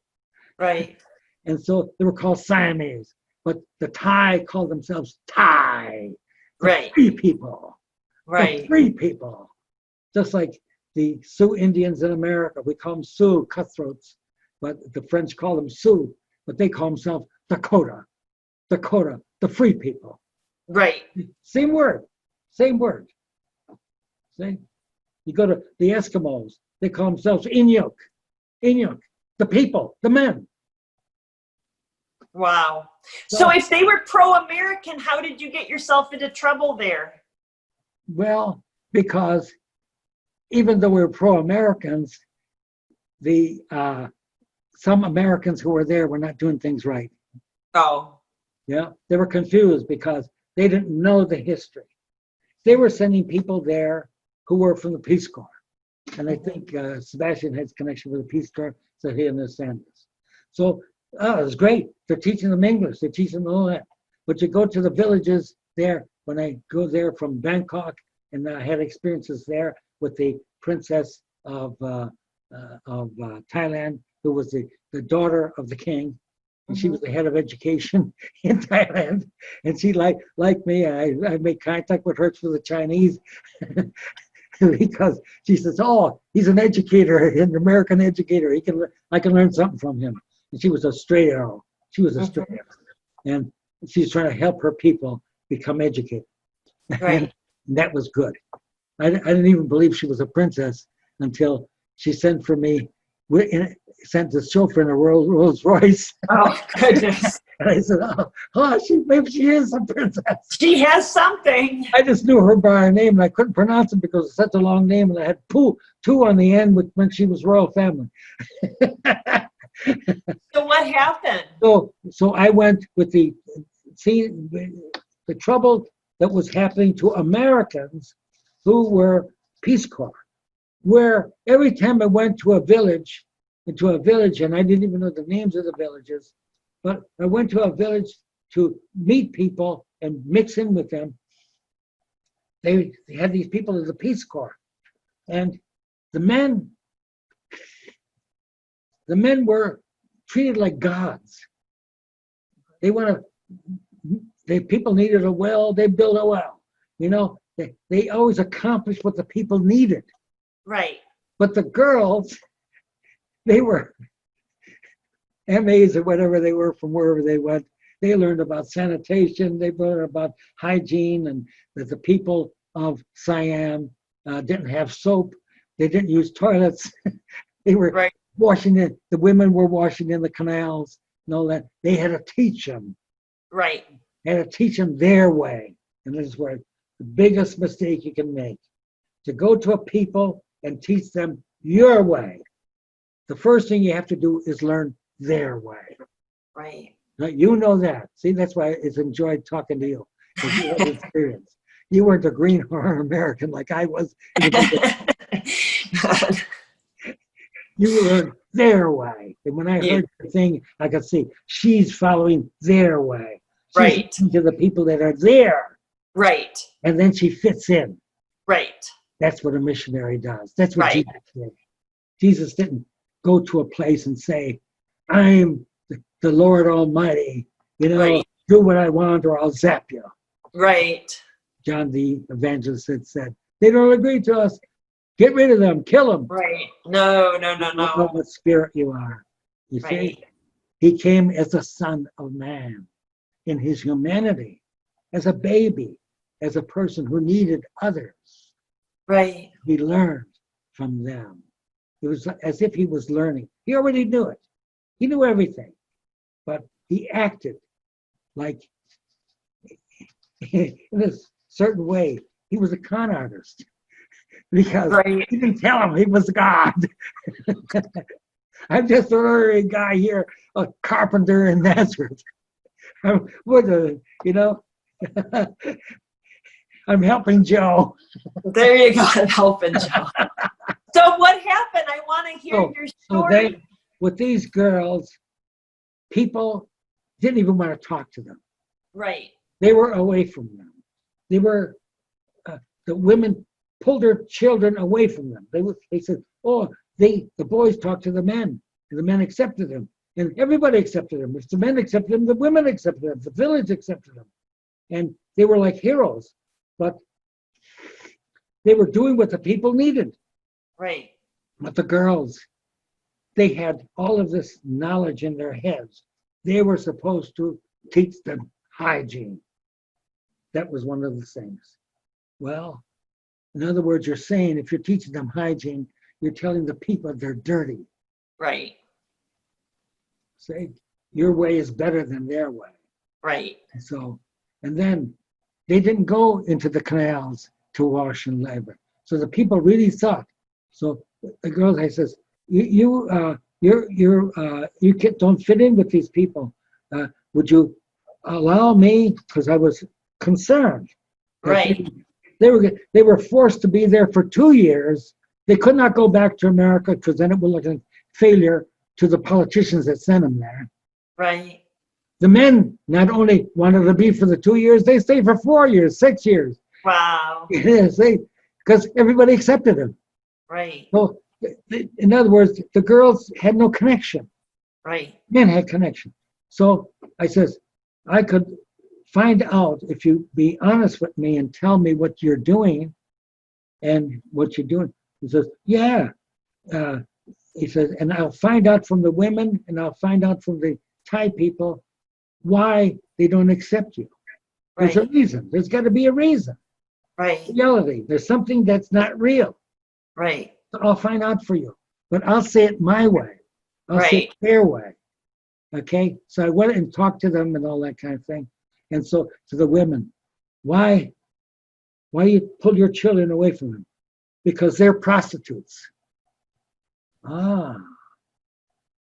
Right. And so they were called Siamese. But the Thai called themselves Thai. Right. Free people. Right. The free people. Just like the Sioux Indians in America. We call them Sioux, cutthroats. But the French call them Sioux. But they call themselves Dakota. Dakota, the free people. Right. Same word. Same word. See? You go to the Eskimos. They call themselves Inuk. Inuk. The people. The men. Wow. So if they were pro-American, how did you get yourself into trouble there? Well, because even though we were pro-Americans, some Americans who were there were not doing things right. Oh. Yeah, they were confused because they didn't know the history. They were sending people there who were from the Peace Corps. And I think Sebastian has connection with the Peace Corps, so he understands this. So it was great. They're teaching them English. They're teaching them all that. But you go to the villages there, when I go there from Bangkok, and I had experiences there with the princess of Thailand, who was the daughter of the king. And she was the head of education in Thailand. And she, like me, I made contact with her through the Chinese because she says, oh, he's an educator, an American educator. I can learn something from him. And she was a straight arrow. She was a straight arrow. And she's trying to help her people become educated. Right. And that was good. I didn't even believe she was a princess until she sent for me, sent the chauffeur in a Rolls Royce. Oh, goodness. And I said, maybe she is a princess. She has something. I just knew her by her name, and I couldn't pronounce it because it's such a long name, and I had two on the end, which meant she was royal family. So what happened? So I went with the trouble that was happening to Americans who were Peace Corps, where every time I went to a village, and I didn't even know the names of the villages, but I went to a village to meet people and mix in with them. They had these people of the Peace Corps, and the men were treated like gods. People needed a well, they built a well. They always accomplished what the people needed. Right. But the girls, they were MAs or whatever they were from wherever they went. They learned about sanitation, they learned about hygiene, and that the people of Siam didn't have soap, they didn't use toilets. They were right. the women were washing in the canals and all that. They had to teach them. Right. They had to teach them their way. And this is where the biggest mistake you can make. To go to a people and teach them your way. The first thing you have to do is learn their way. Right. Now, you know that. See, that's why it's enjoyed talking to you. Because you have experience. You weren't a greenhorn American like I was. You learned their way. And when I heard the thing, I could see she's following their way. She's right. to the people that are there. Right. And then she fits in. Right. That's what a missionary does. That's what right. Jesus did. Jesus didn't go to a place and say, I'm the Lord Almighty, right. do what I want or I'll zap you. Right. John the Evangelist had said, they don't agree to us. Get rid of them, kill them. Right. No. You know what spirit you are. You right. see? He came as the Son of Man in his humanity, as a baby, as a person who needed others. Right. He learned from them. It was as if he was learning. He already knew it. He knew everything. But he acted like, in a certain way, he was a con artist. Because right. he didn't tell him he was God. I'm just an ordinary guy here, a carpenter in Nazareth. I'm helping Joe. There you go, I'm helping Joe. So what happened? I want to hear your story. So with these girls, people didn't even want to talk to them. Right. They were away from them. They were, the women pulled their children away from them. They said, the boys talked to the men, and the men accepted them. And everybody accepted them. If the men accepted them, the women accepted them. The village accepted them. And they were like heroes. But they were doing what the people needed. Right. But the girls, they had all of this knowledge in their heads. They were supposed to teach them hygiene. That was one of the things. Well, in other words, you're saying if you're teaching them hygiene, you're telling the people they're dirty. Right. Say, your way is better than their way. Right. And then they didn't go into the canals to wash and labor. So the people really thought. So the girl, I says, you don't fit in with these people. Would you allow me? Because I was concerned. Right. They were forced to be there for 2 years. They could not go back to America because then it would look like a failure to the politicians that sent them there. Right. The men not only wanted to be for the 2 years, they stayed for 4 years, 6 years. Wow. Yes, because everybody accepted them. Right. So, in other words, the girls had no connection. Right. Men had connection. So I says, I could find out if you be honest with me and tell me what you're doing and what you're doing. He says, yeah. He says, and I'll find out from the women and I'll find out from the Thai people why they don't accept you. There's a reason. There's got to be a reason. Right. Reality. There's something that's not real. Right. So I'll find out for you. But I'll say it my way. I'll say it their way. Okay, so I went and talked to them and all that kind of thing. And so to the women, why you pull your children away from them? Because they're prostitutes. Ah,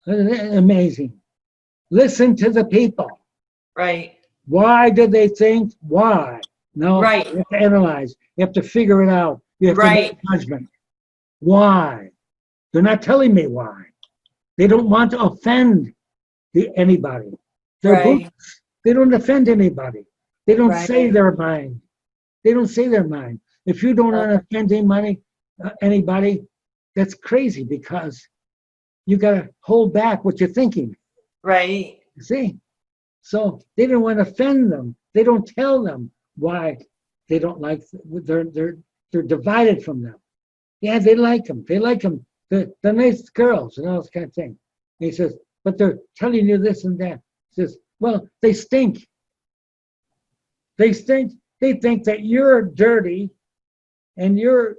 amazing. Listen to the people. Right. Why do they think? Why? No, Right. you have to analyze. You have to figure it out. You have to make a judgment. Why? They're not telling me why. They don't want to offend anybody. They're Buddhists. They don't offend anybody. They don't say their mind. They don't say their mind. If you don't want to offend anybody, that's crazy, because you got to hold back what you're thinking. Right. See? So they don't want to offend them. They don't tell them why they don't like. They're divided from them. Yeah, they like them. They like them. They're nice girls and all this kind of thing. And he says, but they're telling you this and that. He says, well, they stink. They stink. They think that you're dirty and you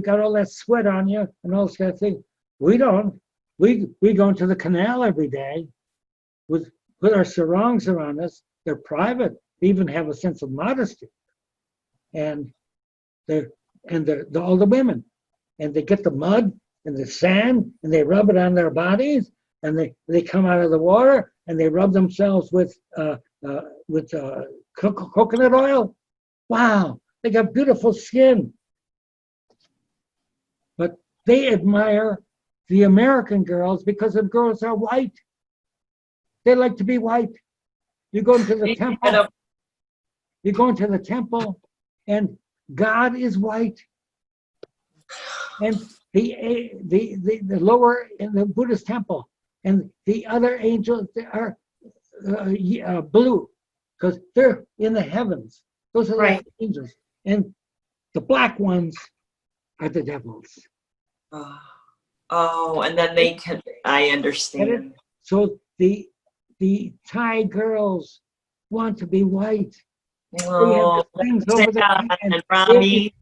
got all that sweat on you and all this kind of thing. We don't. We go into the canal every day with our sarongs around us. They're private. They even have a sense of modesty. And they're all the women. And they get the mud and the sand and they rub it on their bodies, and they come out of the water and they rub themselves with coconut oil. Wow, they got beautiful skin. But they admire the American girls because the girls are white. They like to be white. You go into the temple. You go into the temple, and God is white. And the lower in the Buddhist temple, and the other angels are blue, because they're in the heavens. Those are the angels, and the black ones are the devils. Oh, and then they can. I understand. So the Thai girls want to be white. Oh, they have things over their and Robbie.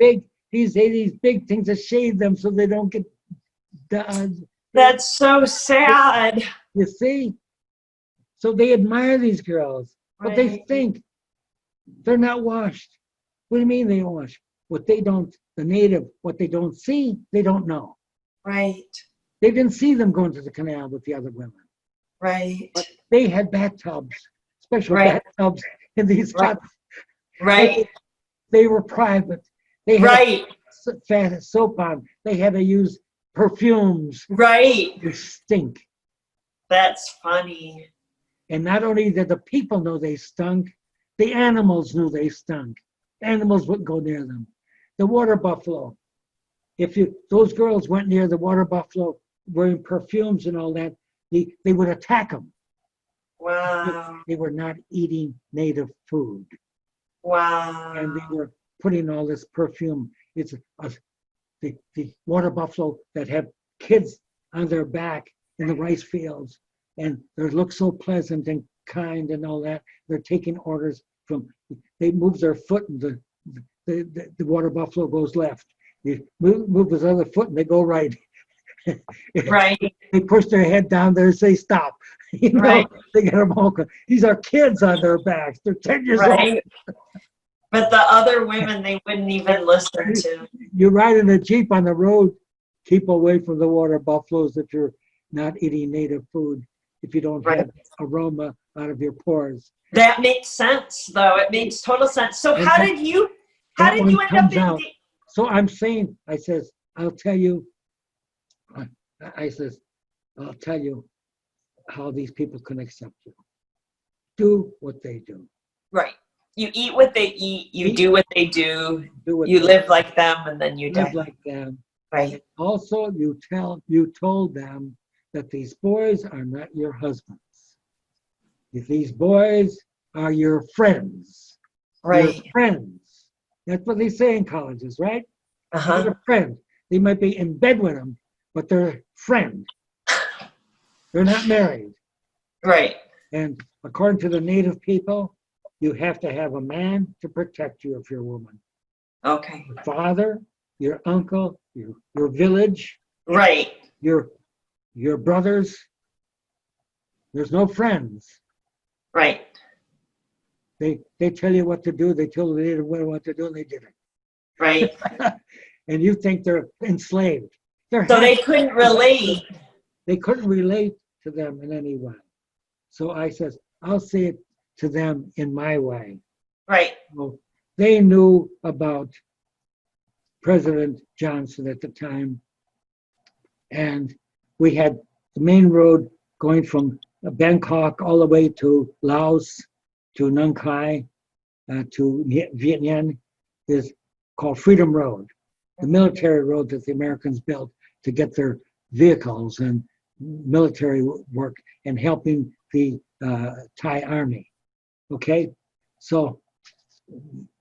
These big things to shade them so they don't get. That's so sad. You see, so they admire these girls, but they think they're not washed. What do you mean they don't wash? What they don't see, they don't know. Right. They didn't see them going to the canal with the other women. Right. But they had bathtubs, special bathtubs in these cups. Right. They were private. They had fat soap on. They had to use perfumes. Right. They stink. That's funny. And not only did the people know they stunk, the animals knew they stunk. Animals wouldn't go near them. The water buffalo. Those girls went near the water buffalo wearing perfumes and all that, they would attack them. Wow. They were not eating native food. Wow. And they were putting all this perfume. It's the water buffalo that have kids on their back in the rice fields, and they look so pleasant and kind and all that. They're taking orders from. They move their foot, and the water buffalo goes left. You move his other foot, and they go right. Right. They push their head down there and say stop. They get them all. These are kids on their backs. They're 10 years old. But the other women, they wouldn't even listen to. You ride in a Jeep on the road, keep away from the water buffaloes if you're not eating native food, if you don't have aroma out of your pores. That makes sense, though. It makes total sense. So how did you end up in... So I'm saying, I says, I'll tell you how these people can accept you. Do what they do. Right. You eat what they eat. You do what they do. You live like them, and then you die. Live like them. Right. And also, you told them that these boys are not your husbands. These boys are your friends. Right. Your friends. That's what they say in colleges, right? Uh-huh. They're a friend. They might be in bed with them, but they're a friend. They're not married. Right. And according to the native people, you have to have a man to protect you if you're a woman. Okay. Your father, your uncle, your village. Right. Your brothers. There's no friends. Right. They tell you what to do. They tell you what to do, and they did it. Right. And you think they're enslaved. So they couldn't relate. They couldn't relate to them in any way. So I says, I'll say it to them in my way. Right. So they knew about President Johnson at the time. And we had the main road going from Bangkok all the way to Laos, to Nang Khai, to Vietnam, is called Freedom Road, the military road that the Americans built to get their vehicles and military work and helping the Thai army. Okay, so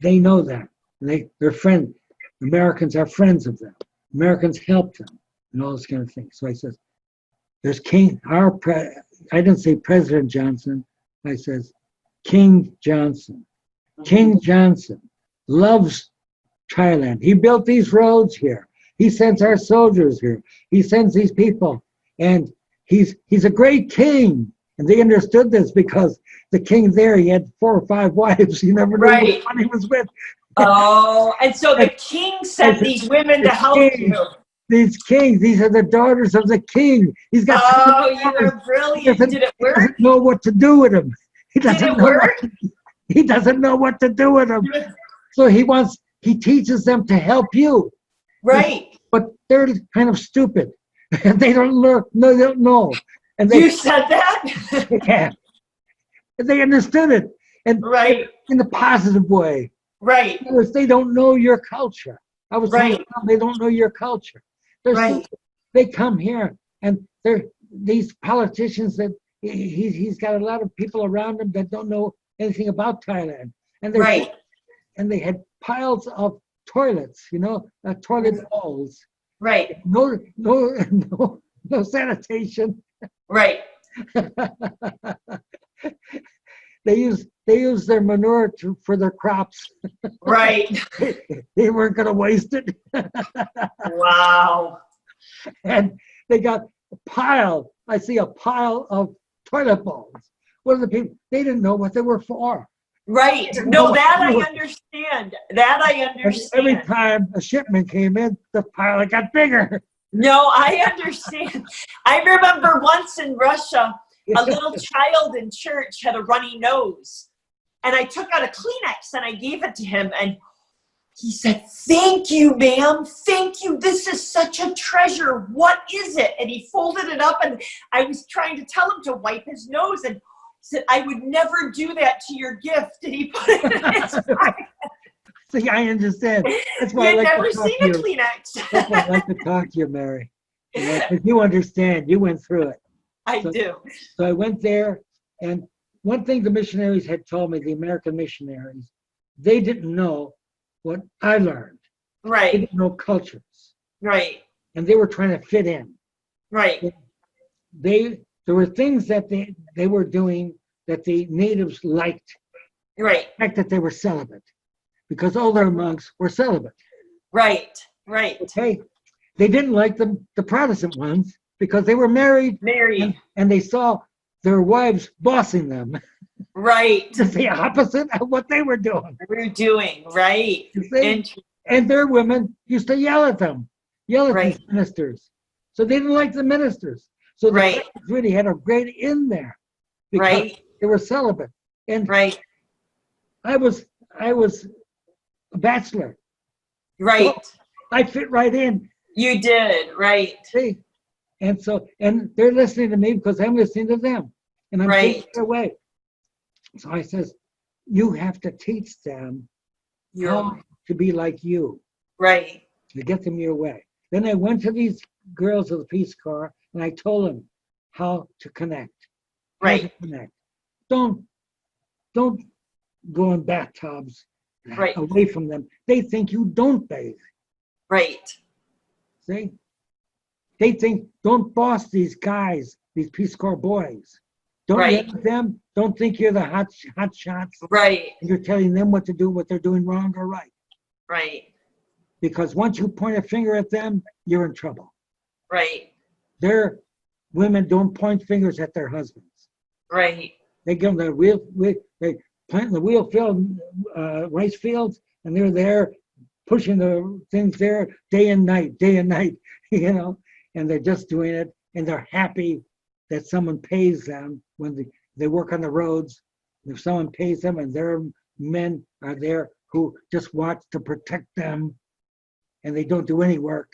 they know that. They're friends. Americans are friends of them. Americans help them and all this kind of thing. So I says, there's I didn't say President Johnson. I says, King Johnson. King Johnson loves Thailand. He built these roads here. He sends our soldiers here. He sends these people. And he's a great king. And they understood this because the king there, he had 4 or 5 wives. He never knew which one he was with. Oh, and so the king sent these women to help you. These kings, these are the daughters of the king. He's got. Oh, you were brilliant. Did it work? He doesn't know what to do with him. He doesn't know what to do with them. So he teaches them to help you. Right. But they're kind of stupid. And they don't learn. No, they don't know. And you said that? Yeah. And they understood it. And right. In a positive way. Right. Because they don't know your culture. I was saying they don't know your culture. They come here and they're these politicians that he's got a lot of people around him that don't know anything about Thailand. And they had piles of toilets, toilet bowls. Right. No sanitation. Right. They use their manure for their crops. Right. They weren't going to waste it. Wow. And they got I see a pile of toilet bowls. What are the people? They didn't know what they were for. Right. No, that I understand. And every time a shipment came in, the pile got bigger. No, I understand. I remember once in Russia, a little child in church had a runny nose. And I took out a Kleenex and I gave it to him. And he said, "Thank you, ma'am. Thank you. This is such a treasure. What is it?" And he folded it up and I was trying to tell him to wipe his nose. And he said, "I would never do that to your gift." And he put it in his pocket. See, I understand. That's why You'd never seen a Kleenex. That's why I like to talk to you, Mary. But you understand. You went through it. I do. So I went there, and one thing the missionaries had told me, the American missionaries, they didn't know what I learned. Right. They didn't know cultures. Right. And they were trying to fit in. Right. There were things that they were doing that the natives liked. Right. The fact that they were celibate. Because all their monks were celibate. Right. Right. Okay. They didn't like the Protestant ones because they were married. And they saw their wives bossing them. Right. It's the opposite of what they were doing. Right. And their women used to yell at them, these ministers. So they didn't like the ministers. So the Catholics really had a great in there because they were celibate. And I was a bachelor. Right. So I fit right in. You did, right. See? And they're listening to me because I'm listening to them. And I'm taking their way. So I says, you have to teach them how to be like you. Right. To get them your way. Then I went to these girls of the Peace Corps and I told them how to connect. How to connect. Don't go in bathtubs away from them. They think you don't bathe. Right. See? They think, don't boss these guys, these Peace Corps boys. Don't let them, don't think you're the hot shots. Right. You're telling them what to do, what they're doing wrong or right. Right. Because once you point a finger at them, you're in trouble. Right. Their women don't point fingers at their husbands. Right. They give them they plant in the rice fields, and they're there pushing the things there day and night, and they're just doing it, and they're happy that someone pays them when they work on the roads. If someone pays them, and their men are there who just watch to protect them, and they don't do any work.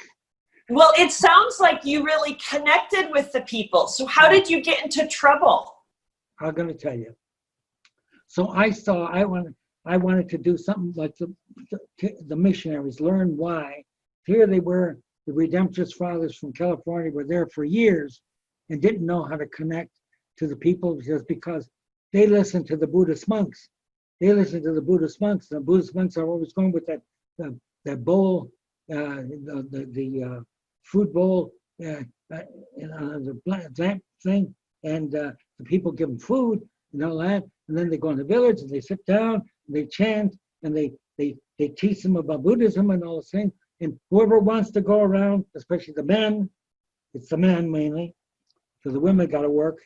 Well, it sounds like you really connected with the people. So how did you get into trouble? I'm going to tell you. So I wanted to do something like the missionaries, learn why. Here they were, the Redemptorist fathers from California were there for years and didn't know how to connect to the people just because they listened to the Buddhist monks. They listened to the Buddhist monks. The Buddhist monks are always going with that bowl, the food bowl, the lamp thing, and the people give them food and all that. And then they go in the village and they sit down and they chant and they teach them about Buddhism and all those things. And whoever wants to go around, especially the men, it's the men mainly, so the women got to work,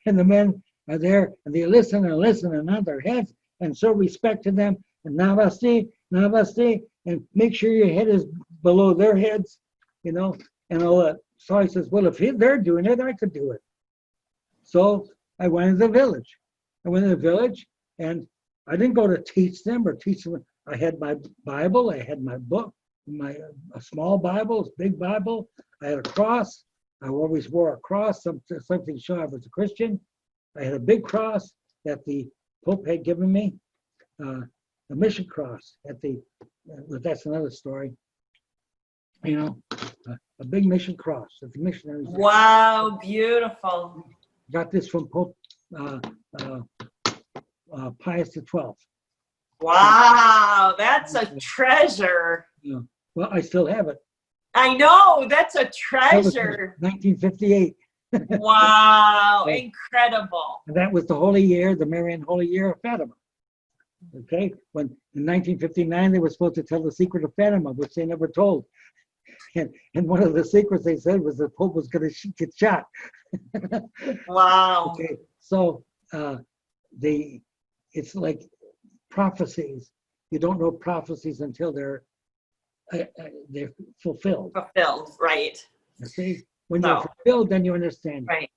and the men are there and they listen and nod their heads and show respect to them and namaste, namaste, and make sure your head is below their heads, and all that. So I says, well, if they're doing it, I could do it. So I went to the village. And I didn't go to teach them. I had my Bible, I had my book, a small Bible, a big Bible. I had a cross. I always wore a cross, something to show I was a Christian. I had a big cross that the Pope had given me, a mission cross but that's another story. A big mission cross that the missionaries. Wow, beautiful. Got this from Pope Pius XII. Wow, that's a treasure. Yeah. Well, I still have it. I know, that's a treasure. 1958. Wow, incredible. And that was the holy year, the Marian holy year of Fatima. Okay, when in 1959 they were supposed to tell the secret of Fatima, which they never told. And one of the secrets they said was the Pope was going to get shot. Wow. Okay, so it's like prophecies. You don't know prophecies until they're fulfilled. Fulfilled, right. You see, when you're fulfilled, then you understand. Right.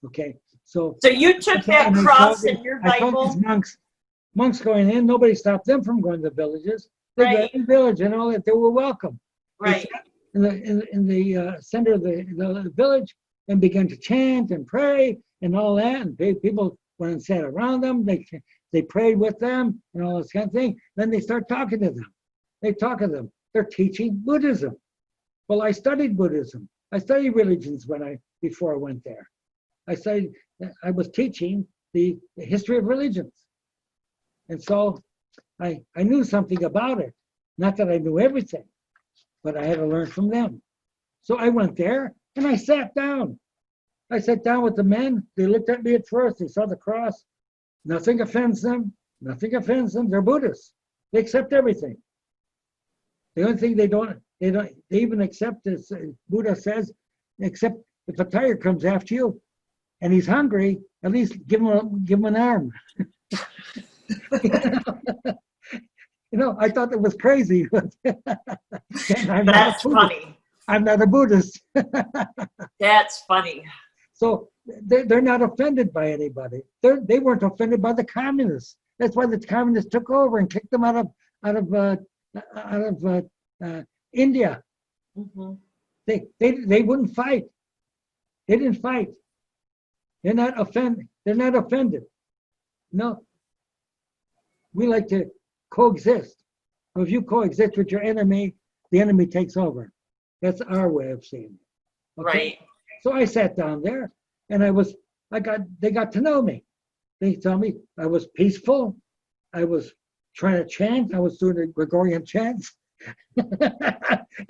Okay, so you took that cross in your I told Bible. these monks going in, nobody stopped them from going to the villages. They Right. go to the village and all that. They were welcome. Right. In the center of the village and began to chant and pray and all that. And people went and sat around them. They prayed with them and all this kind of thing. Then they start talking to them. They talk to them. They're teaching Buddhism. Well, I studied Buddhism. I studied religions before I went there. I was teaching the history of religions. And so I knew something about it. Not that I knew everything, but I had to learn from them. So I went there and I sat down. I sat down with the men. They looked at me at first. They saw the cross. Nothing offends them. Nothing offends them. They're Buddhists. They accept everything. The only thing they even accept, as Buddha says, except if a tiger comes after you and he's hungry, at least give him an arm. I thought it was crazy. That's funny. I'm not a Buddhist. That's funny. So they're not offended by anybody. They weren't offended by the communists. That's why the communists took over and kicked them out of India. Mm-hmm. They wouldn't fight. They didn't fight. They're not offended. No. We like to coexist. If you coexist with your enemy, the enemy takes over. That's our way of seeing it. Okay? Right. So I sat down there and they got to know me. They told me I was peaceful. I was trying to chant. I was doing the Gregorian chants.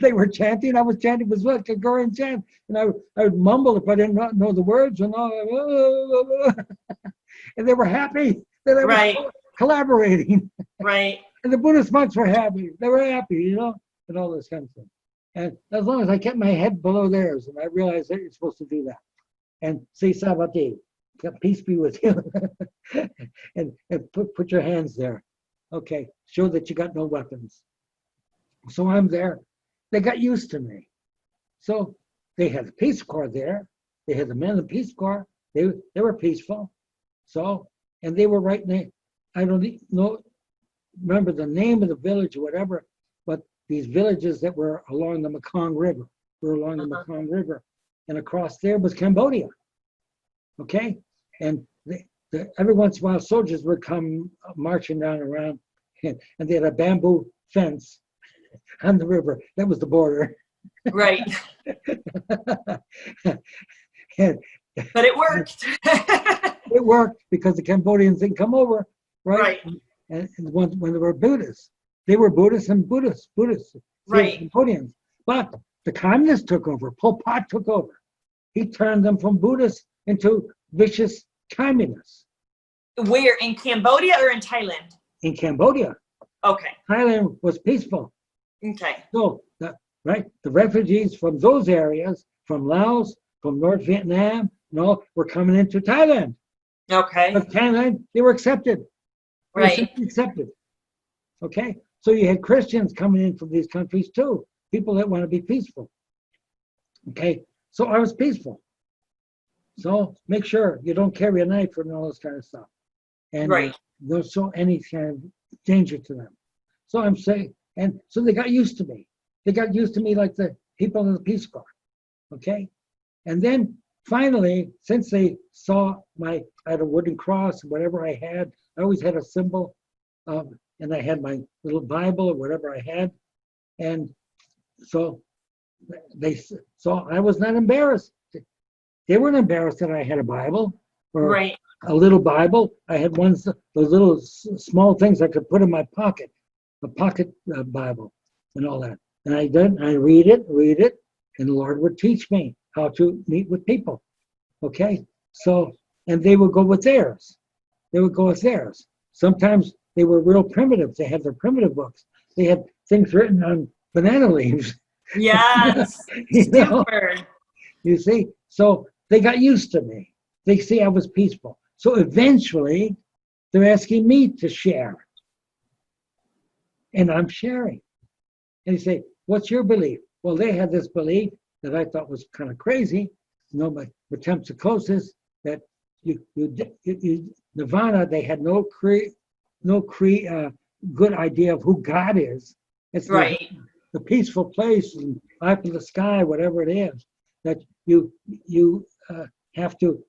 They were chanting. I was chanting as well, Gregorian chant. And I would mumble if I didn't know the words and all. And they were happy that I was collaborating. Right. And the Buddhist monks were happy. They were happy, and all this kind of thing. And as long as I kept my head below theirs, and I realized that you're supposed to do that. And say Savati. Peace be with you. and put your hands there. Okay, show that you got no weapons. So I'm there. They got used to me. So they had the Peace Corps there. They had the men of the Peace Corps. They were peaceful. So, and they were right in the, I don't know, remember the name of the village or whatever, but these villages that were along the Mekong River, the Mekong River. And across there was Cambodia. Okay? And every once in a while, soldiers would come marching down around, and they had a bamboo fence on the river. That was the border. Right. But it worked. It worked because the Cambodians didn't come over, right? Right. And when they were Buddhists, they were Buddhists and Buddhists, Right. Cambodians. But the communists took over. Pol Pot took over. He turned them from Buddhists into vicious communists. Where, in Cambodia or in Thailand? In Cambodia. Okay. Thailand was peaceful. Okay. So, the refugees from those areas, from Laos, from North Vietnam, were coming into Thailand. Okay. But Thailand, they were accepted. They were Right. accepted. Okay? So you had Christians coming in from these countries too, people that want to be peaceful. Okay? So I was peaceful. So make sure you don't carry a knife and all this kind of stuff. And Right. don't show any kind of danger to them. So I'm saying, and so they got used to me. They got used to me like the people in the Peace Corps. Okay? And then finally, since they saw I had a wooden cross, whatever I had, I always had a symbol, and I had my little Bible or whatever I had. And so I was not embarrassed. They weren't embarrassed that I had a Bible or Right. a little Bible. I had those little small things I could put in my pocket, a pocket Bible and all that. And I read it, and the Lord would teach me how to meet with people. Okay? So, and they would go with theirs. Sometimes they were real primitive. They had their primitive books. They had things written on banana leaves. Yes. You know? Super. You see? So they got used to me. They see I was peaceful. So eventually, they're asking me to share. And I'm sharing. And they say, what's your belief? Well, they had this belief that I thought was kind of crazy. My metempsychosis, that you nirvana, they had no good idea of who God is. It's Right. the peaceful place and up in the sky, whatever it is, that you have to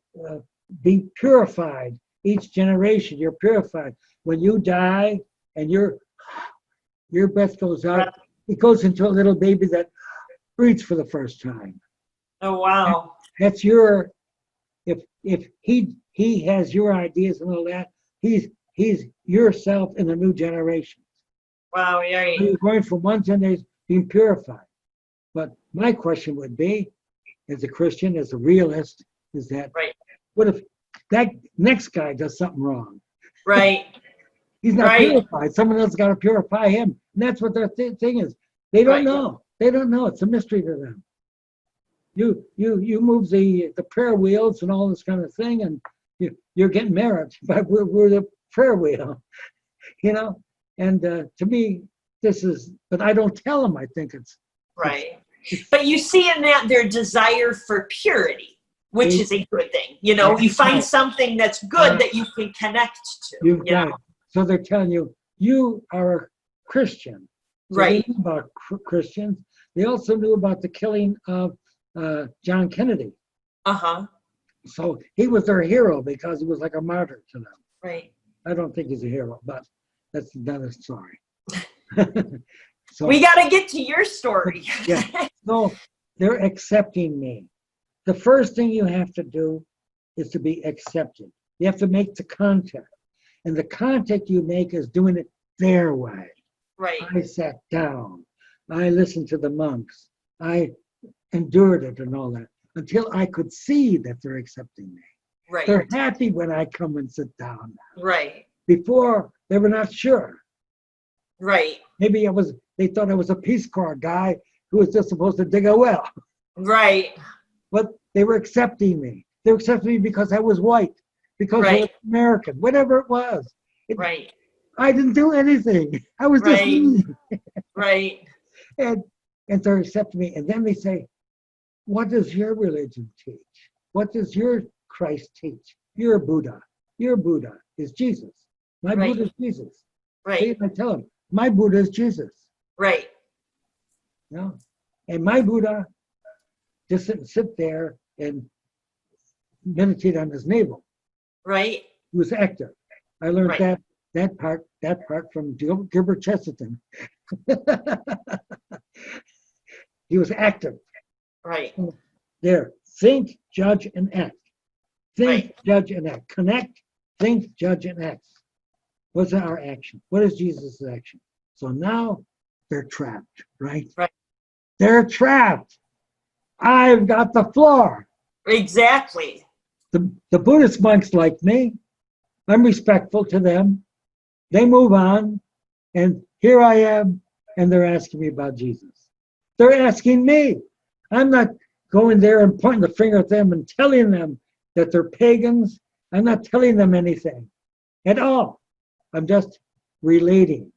be purified. Each generation, you're purified. When you die and your breath goes out, it goes into a little baby that breathes for the first time. Oh, wow. That's your, if he has your ideas and all that, he's yourself in a new generation. Wow. Right. You're going from one generation being purified. But my question would be, as a Christian, as a realist, is that Right. what if that next guy does something wrong? Right. He's not Right. purified. Someone else got to purify him. And that's what their thing is. They don't Right. know. They don't know. It's a mystery to them. You move the prayer wheels and all this kind of thing, and you're getting merit, but we're the prayer wheel, And to me, but I don't tell them. I think it's Right. But you see in that their desire for purity, which is a good thing. You find something that's good that you can connect to. You've got it. So they're telling you, you are a Christian. So Right. They knew about Christians. They also knew about the killing of John Kennedy. Uh-huh. So he was their hero because he was like a martyr to them. Right. I don't think he's a hero, but that's another story. So, We got to get to your story. yeah. So they're accepting me. The first thing you have to do is to be accepted. You have to make the contact. And the contact you make is doing it their way. Right. I sat down. I listened to the monks. I endured it and all that until I could see that they're accepting me. Right. They're happy when I come and sit down now. Right. Before, they were not sure. Right. Maybe they thought I was a Peace Corps guy who was just supposed to dig a well. Right. But they were accepting me. They accepted me because I was white, because I was American, whatever it was. Right. I didn't do anything. I was just me. Right. And they accept me. And then they say, what does your religion teach? What does your Christ teach? You're a Buddha. Your Buddha is Jesus. My Buddha is Jesus. Right. I tell them, my Buddha is Jesus. Right. You know? And my Buddha just sit there and meditate on his navel. Right. He was active. I learned that part from Gilbert Chesterton. He was active. Right. There. Think, judge, and act. Think, judge, and act. Connect, think, judge, and act. What's our action? What is Jesus' action? So now they're trapped, right? Right. They're trapped. I've got the floor. Exactly. The Buddhist monks like me. I'm respectful to them. They move on, and here I am, and they're asking me about Jesus. They're asking me. I'm not going there and pointing the finger at them and telling them that they're pagans. I'm not telling them anything at all. I'm just relating,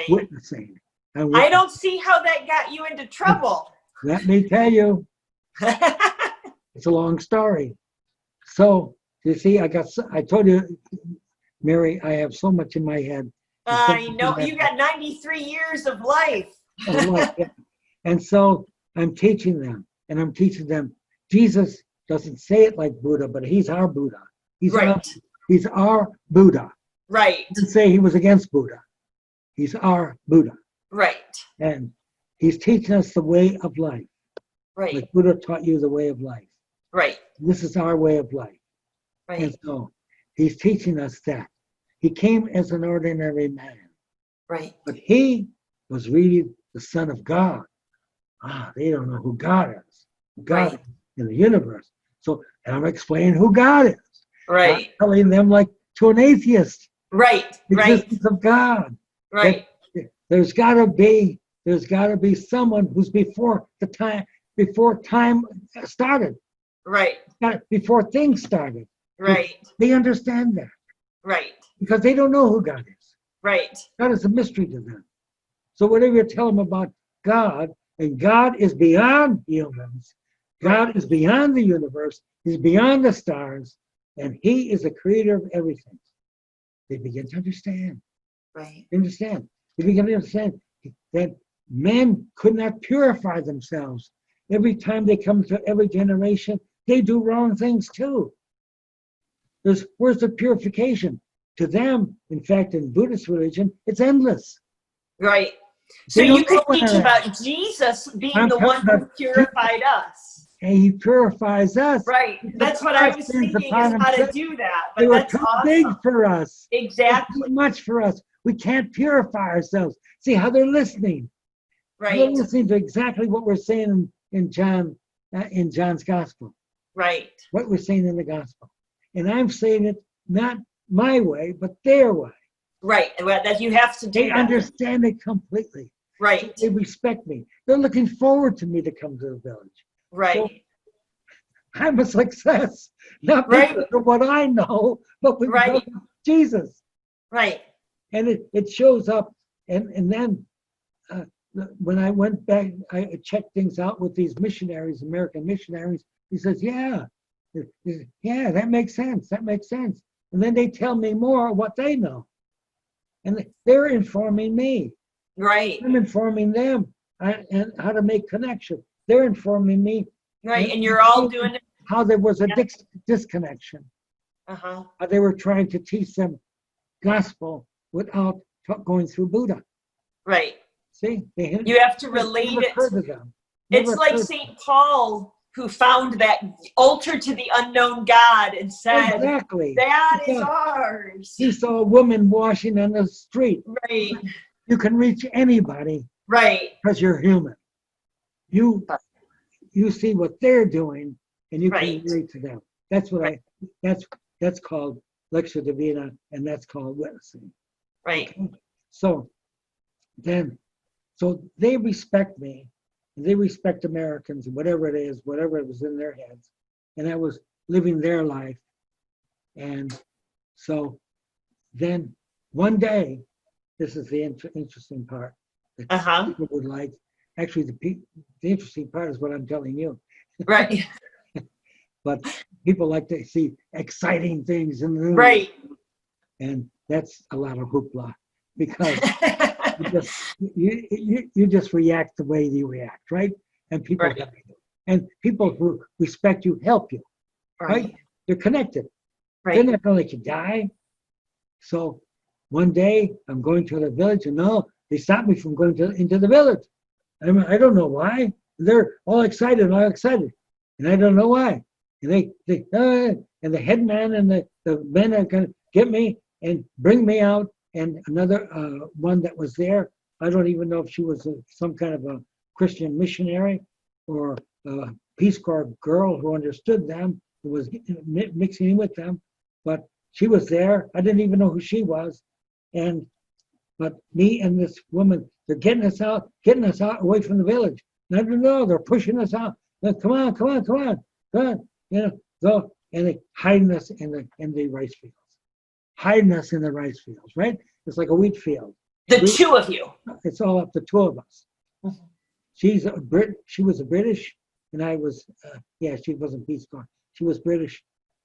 witnessing. I don't see how that got you into trouble. Let me tell you. It's a long story. So, you see, I told you, Mary, I have so much in my head. I know. You got 93 years of life. And so I'm teaching them, and I'm teaching them, Jesus doesn't say it like Buddha, but he's our Buddha. He's our Buddha. Right. He didn't say he was against Buddha. He's our Buddha. Right. And he's teaching us the way of life. Right. Like Buddha taught you the way of life. Right. This is our way of life. Right. And so he's teaching us that. He came as an ordinary man. Right. But he was really the Son of God. They don't know who God is. God is in the universe. So I'm explaining who God is. Right. I'm telling them like to an atheist. Right. The existence of God. Right. There's gotta be someone who's before time started. Right. Before things started. Right. They understand that. Right. Because they don't know who God is. Right. God is a mystery to them. So whatever you tell them about God, and God is beyond humans, God is beyond the universe, He's beyond the stars, and He is the creator of everything. They begin to understand. Right. They understand. They begin to understand that men could not purify themselves. Every time they come to every generation, they do wrong things too. Where's the purification? To them, in fact, in Buddhist religion, it's endless. Right. So you could teach about Jesus being the one who purified us. And He purifies us. Right. That's what I was thinking is how to do that. But they were that's too awesome. big for us. Exactly. Too much for us. We can't purify ourselves. See how they're listening. Right. They're listening to exactly what we're saying in John's gospel. Right. What we're saying in the gospel. And I'm saying it not my way, but their way. Right. That you have to do. They understand it completely. Right. They respect me. They're looking forward to me to come to the village. Right. So I'm a success. Not because of what I know, but because of Jesus. Right. And it shows up. And then when I went back, I checked things out with these missionaries, American missionaries. He says, yeah, that makes sense. That makes sense. And then they tell me more of what they know. And they're informing me. Right. I'm informing them and how to make connection. They're informing me. Right. And you're all doing it. How there was a disconnection. Uh-huh. How they were trying to teach them gospel without going through Buddha. Right. See? You have to relate it. To them. It's like St. Paul, who found that altar to the unknown God and said, exactly. That is ours. He saw a woman washing on the street. Right. You can reach anybody. Right. Because you're human. You see what they're doing and you can relate to them. That's what that's called Lectio Divina, and that's called witnessing. Right. Okay? So they respect me. They respect Americans, whatever it is, whatever it was in their heads. And living their life. And so then one day, this is the interesting part that people would like. Actually, the interesting part is what I'm telling you. Right. But people like to see exciting things in the news. Right. And that's a lot of hoopla, because you just react the way you react, right? And people help you. And people who respect you help you, right? They're connected. They're not going to let you die. So one day I'm going to the village, and no, they stopped me from going into the village. I don't know why. They're all excited, and I don't know why. And and the head man and the men are going to get me and bring me out. And another one that was there, I don't even know if she was some kind of a Christian missionary or a Peace Corps girl who understood them, who was mixing in with them. But she was there. I didn't even know who she was. But me and this woman, they're getting us out away from the village. And I don't know, they're pushing us out. Like, come on, go. And they hiding us in the rice fields. Hiding us in the rice fields, right? It's like a wheat field. The two of you. It's all up to two of us. She was a British, and I was, she wasn't Peace Corps. She was British,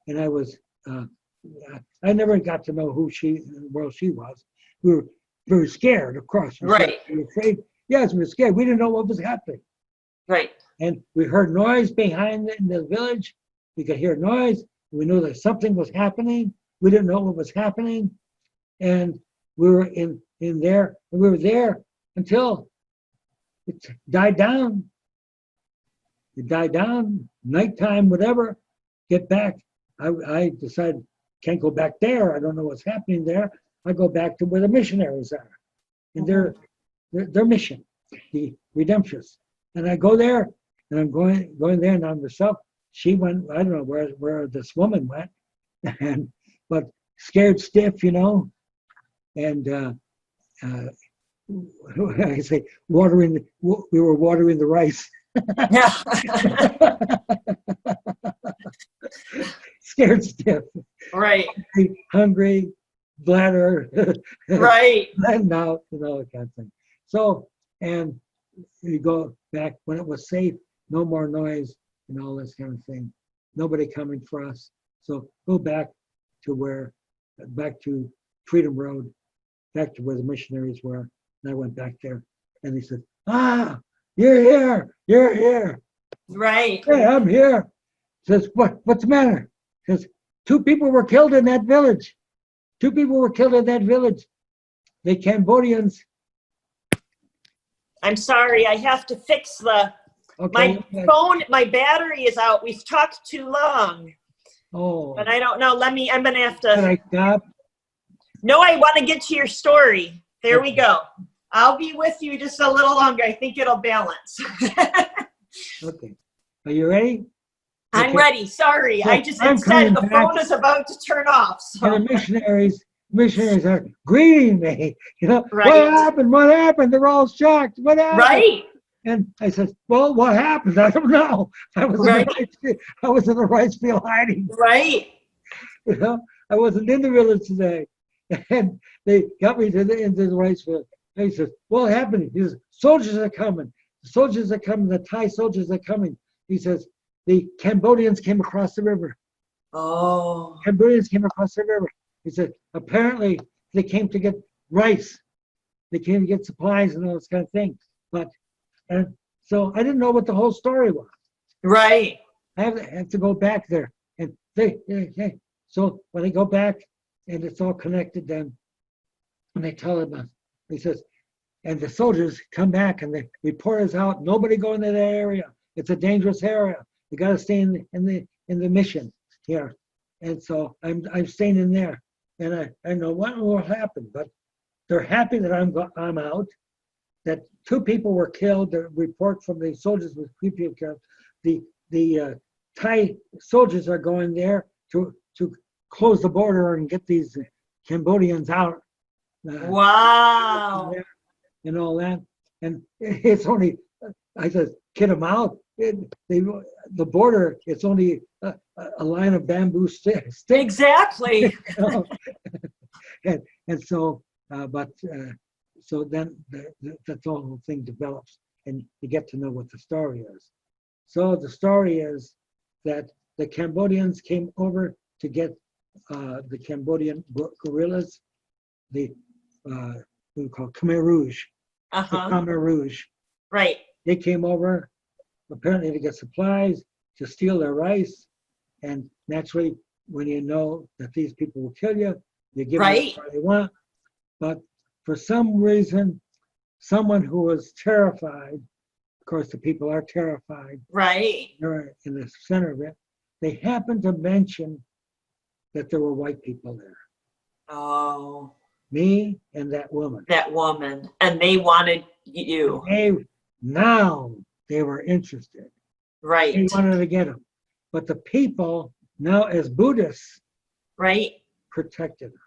and I was, I never got to know who she was. We were scared, of course. We were afraid. Yes, we were scared. We didn't know what was happening. Right. And we heard noise behind in the village. We could hear noise. We knew that something was happening. We didn't know what was happening. And we were in there. And we were there until it died down. It died down. Nighttime, whatever. Get back. I decided, can't go back there. I don't know what's happening there. I go back to where the missionaries are. And their mission, the redemptionists. And I go there, and I'm going there, and I'm myself. She went, I don't know where this woman went, but scared stiff, and I say we were watering the rice. Scared stiff. Right. Hungry, bladder. Right. Letting out, that kind of thing. So, and we go back when it was safe, no more noise and all this kind of thing. Nobody coming for us. So go back to Freedom Road, back to where the missionaries were. And I went back there, and he said, you're here. Right. Hey, I'm here. Says, what's the matter? Says, 2 people were killed in that village. 2 people were killed in that village. The Cambodians. I'm sorry, I have to fix my phone, my battery is out. We've talked too long. Oh. But I don't know. I'm going to have to. Can I stop? No, I want to get to your story. There we go. I'll be with you just a little longer. I think it'll balance. Okay. Are you ready? I'm ready. Sorry. So I just said the phone is about to turn off. So. And the missionaries are greeting me. Right. What happened? They're all shocked. What happened? Right. And I said, well, what happened? I don't know. I was in the rice field hiding. Right. I wasn't in the village today. And they got me into the rice field. And he says, what happened? He says, soldiers are coming. The soldiers are coming. The Thai soldiers are coming. He says, the Cambodians came across the river. Oh. Cambodians came across the river. He said, apparently they came to get rice. They came to get supplies and all this kind of thing. And so I didn't know what the whole story was. Right. I have to go back there. And so when I go back and it's all connected, then when they tell him, he says, and the soldiers come back and they report us out. Nobody go into that area. It's a dangerous area. You got to stay in the mission here. And so I'm staying in there. And I know what will happen, but they're happy that I'm out. That 2 people were killed. The report from the soldiers was 3 people killed. The Thai soldiers are going there to close the border and get these Cambodians out. Wow. And all that. And it's only I said, kid them out. The border, it's only a line of bamboo sticks. Exactly. You know? and so, so then that's all the whole thing develops, and you get to know what the story is. So the story is that the Cambodians came over to get the Cambodian guerrillas, the we call Khmer Rouge, the Khmer Rouge. Right. They came over apparently to get supplies, to steal their rice, and naturally, when you know that these people will kill you, you give them what they want. But for some reason, someone who was terrified, of course, the people are terrified. Right. They're in the center of it. They happened to mention that there were white people there. Oh. Me and that woman. That woman. And they wanted you. Now they were interested. Right. They wanted to get them. But the people, now as Buddhists, right, protected us.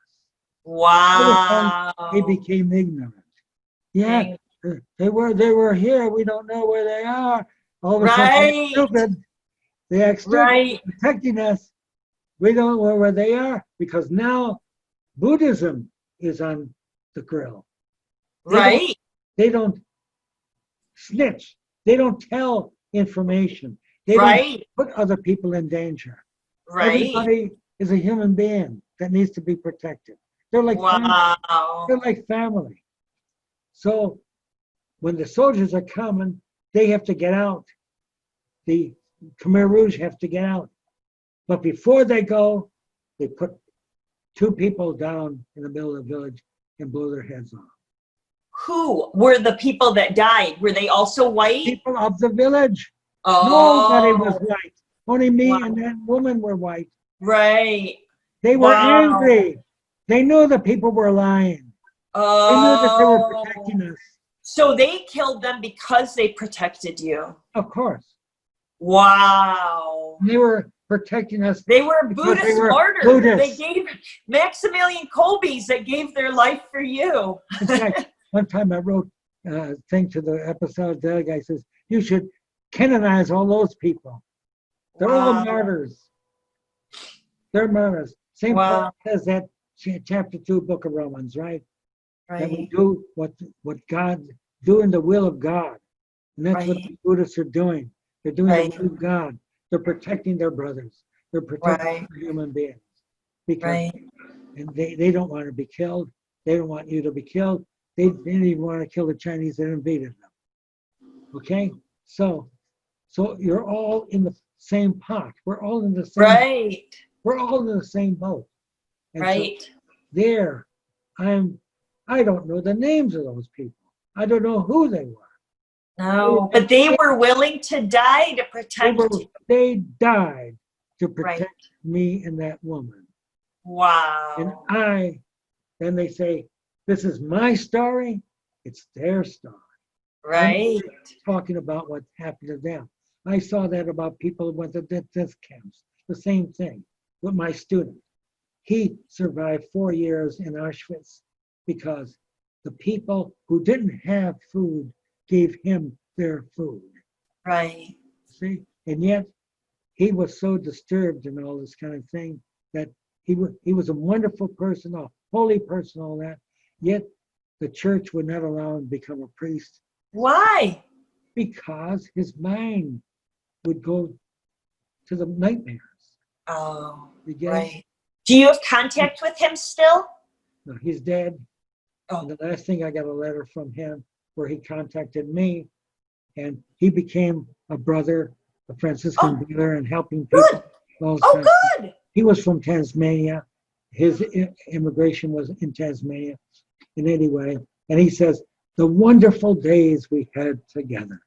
Wow. They became ignorant. Yeah, they were here. We don't know where they are. All of a sudden, they're stupid. They act stupid, protecting us. We don't know where they are because now Buddhism is on the grill. They don't snitch. They don't tell information. They don't put other people in danger. Everybody is a human being that needs to be protected. They're like family. They're like family. So when the soldiers are coming, they have to get out. The Khmer Rouge have to get out. But before they go, they put 2 people down in the middle of the village and blow their heads off. Who were the people that died? Were they also white? People of the village. Oh. Nobody was white. Only me and that woman were white. Right. They were angry. They knew the people were lying. Oh. They knew that they were protecting us. So they killed them because they protected you. Of course. Wow. They were protecting us. They were Buddhist martyrs. Buddhists. They gave Maximilian Kolbes that gave their life for you. In fact, one time I wrote a thing to the episode. The other guy says, you should canonize all those people. They're all martyrs. They're martyrs. St. Paul says that chapter 2, book of Romans, right? That we do what God, doing the will of God. And that's what the Buddhists are doing. They're doing the will of God. They're protecting their brothers. They're protecting human beings. Because and they don't want to be killed. They don't want you to be killed. They didn't even want to kill the Chinese that invaded them. Okay? So you're all in the same pot. We're all in the same We're all in the same boat. And so there, I don't know the names of those people. I don't know who they were. No, but they were willing to die to protect you. They died to protect me and that woman. Wow. And then they say, this is my story, it's their story. Right. Talking about what happened to them. I saw that about people who went to death camps. The same thing with my student. He survived 4 years in Auschwitz because the people who didn't have food gave him their food. Right. See? And yet he was so disturbed and all this kind of thing that he was a wonderful person, a holy person, all that. Yet the church would not allow him to become a priest. Why? Because his mind would go to the nightmares. Oh, right. Do you have contact with him still? No, he's dead. Oh. And the last thing I got a letter from him where he contacted me, and he became a brother, a Franciscan brother, and helping people. Good. He was from Tasmania. His immigration was in Tasmania. And anyway, and he says, the wonderful days we had together.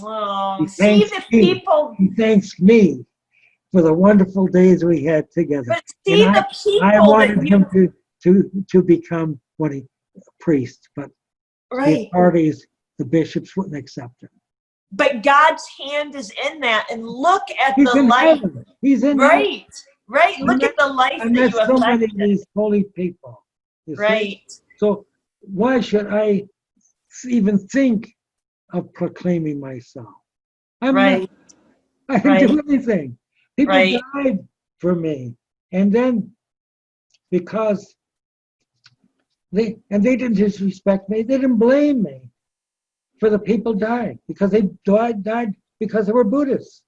Oh, see the people. He thanks me for the wonderful days we had together. But see the people. I wanted him to become a priest, but the authorities, the bishops wouldn't accept him. But God's hand is in that, and look at He's the in life. Heaven. He's in heaven. Right. Look at the life that you so many of these holy people. You see? So why should I even think of proclaiming myself. I'm Right. not, I didn't do anything. People Right. died for me. And then because they didn't disrespect me, they didn't blame me for the people dying because they died because they were Buddhists.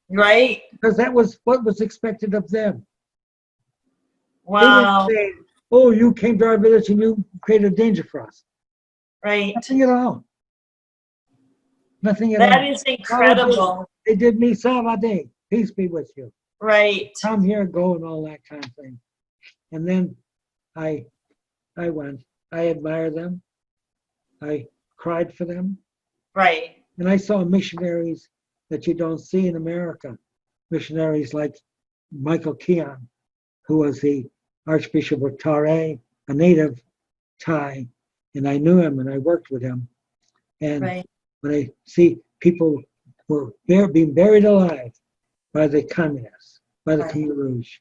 Right. Because that was what was expected of them. Wow. They weren't saying, oh, you came to our village and you created danger for us. Right. Nothing at all. Nothing at all. That is incredible. They did me Savade. Peace be with you. Right. Come here, go, and all that kind of thing. And then I went. I admire them. I cried for them. Right. And I saw missionaries that you don't see in America. Missionaries like Michael Keon, who was the Archbishop of Tare, a native Thai, and I knew him and I worked with him. And Right. when I see people were being buried alive by the communists, by the Right. Khmer Rouge,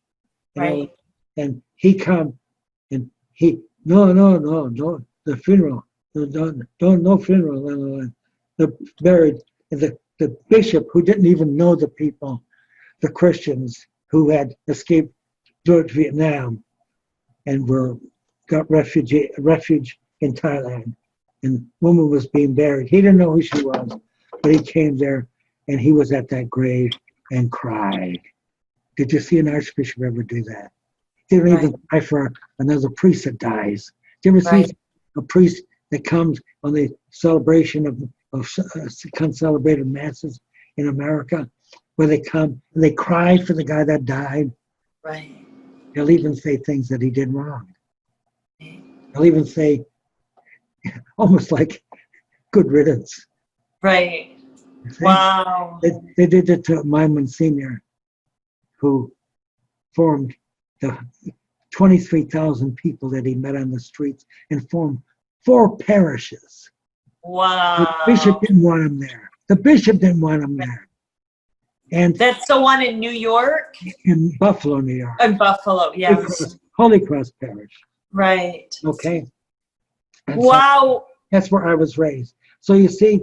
you know, Right. and he come and he no the funeral no funeral the buried the bishop who didn't even know the people, the Christians who had escaped George Vietnam and got refuge in Thailand, and woman was being buried. He didn't know who she was, but he came there and he was at that grave and cried. Did you see an archbishop ever do that? They don't even cry for another priest that dies. Do you ever see a priest that comes on the celebration of concelebrated masses in America, where they come and they cry for the guy that died? Right. They'll even say things that he did wrong. They'll even say, almost like, good riddance. Right. See? Wow. They did it to my Monsignor, who formed the 23,000 people that he met on the streets and formed 4 parishes. Wow. The bishop didn't want him there. The bishop didn't want him there. And That's the one in New York? in Buffalo, New York. In Buffalo, yes. Holy Cross Parish. Right. Okay. And so Wow. that's where I was raised. So you see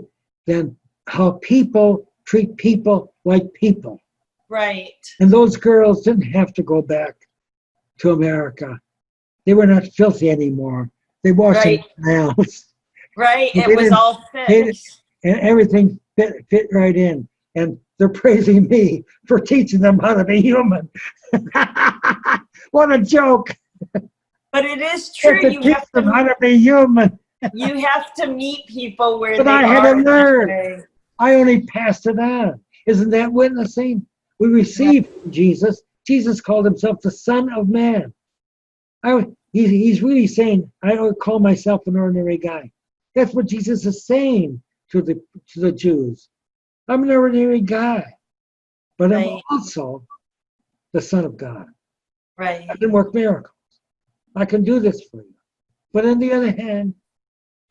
then how people treat people like people. Right. And those girls didn't have to go back to America. They were not filthy anymore. They washed their nails. Right. But It was all fixed. And everything fit right in. And they're praising me for teaching them how to be human. What a joke. But it is true. To teach them how to be human. You have to meet people where But they I are. had to learn. I only passed it on. Isn't that witnessing? We received from Jesus. Jesus called himself the Son of Man. He's really saying, I would call myself an ordinary guy. That's what Jesus is saying to the Jews. I'm an ordinary guy, but I'm also the Son of God. Right. I can work miracles. I can do this for you. But on the other hand,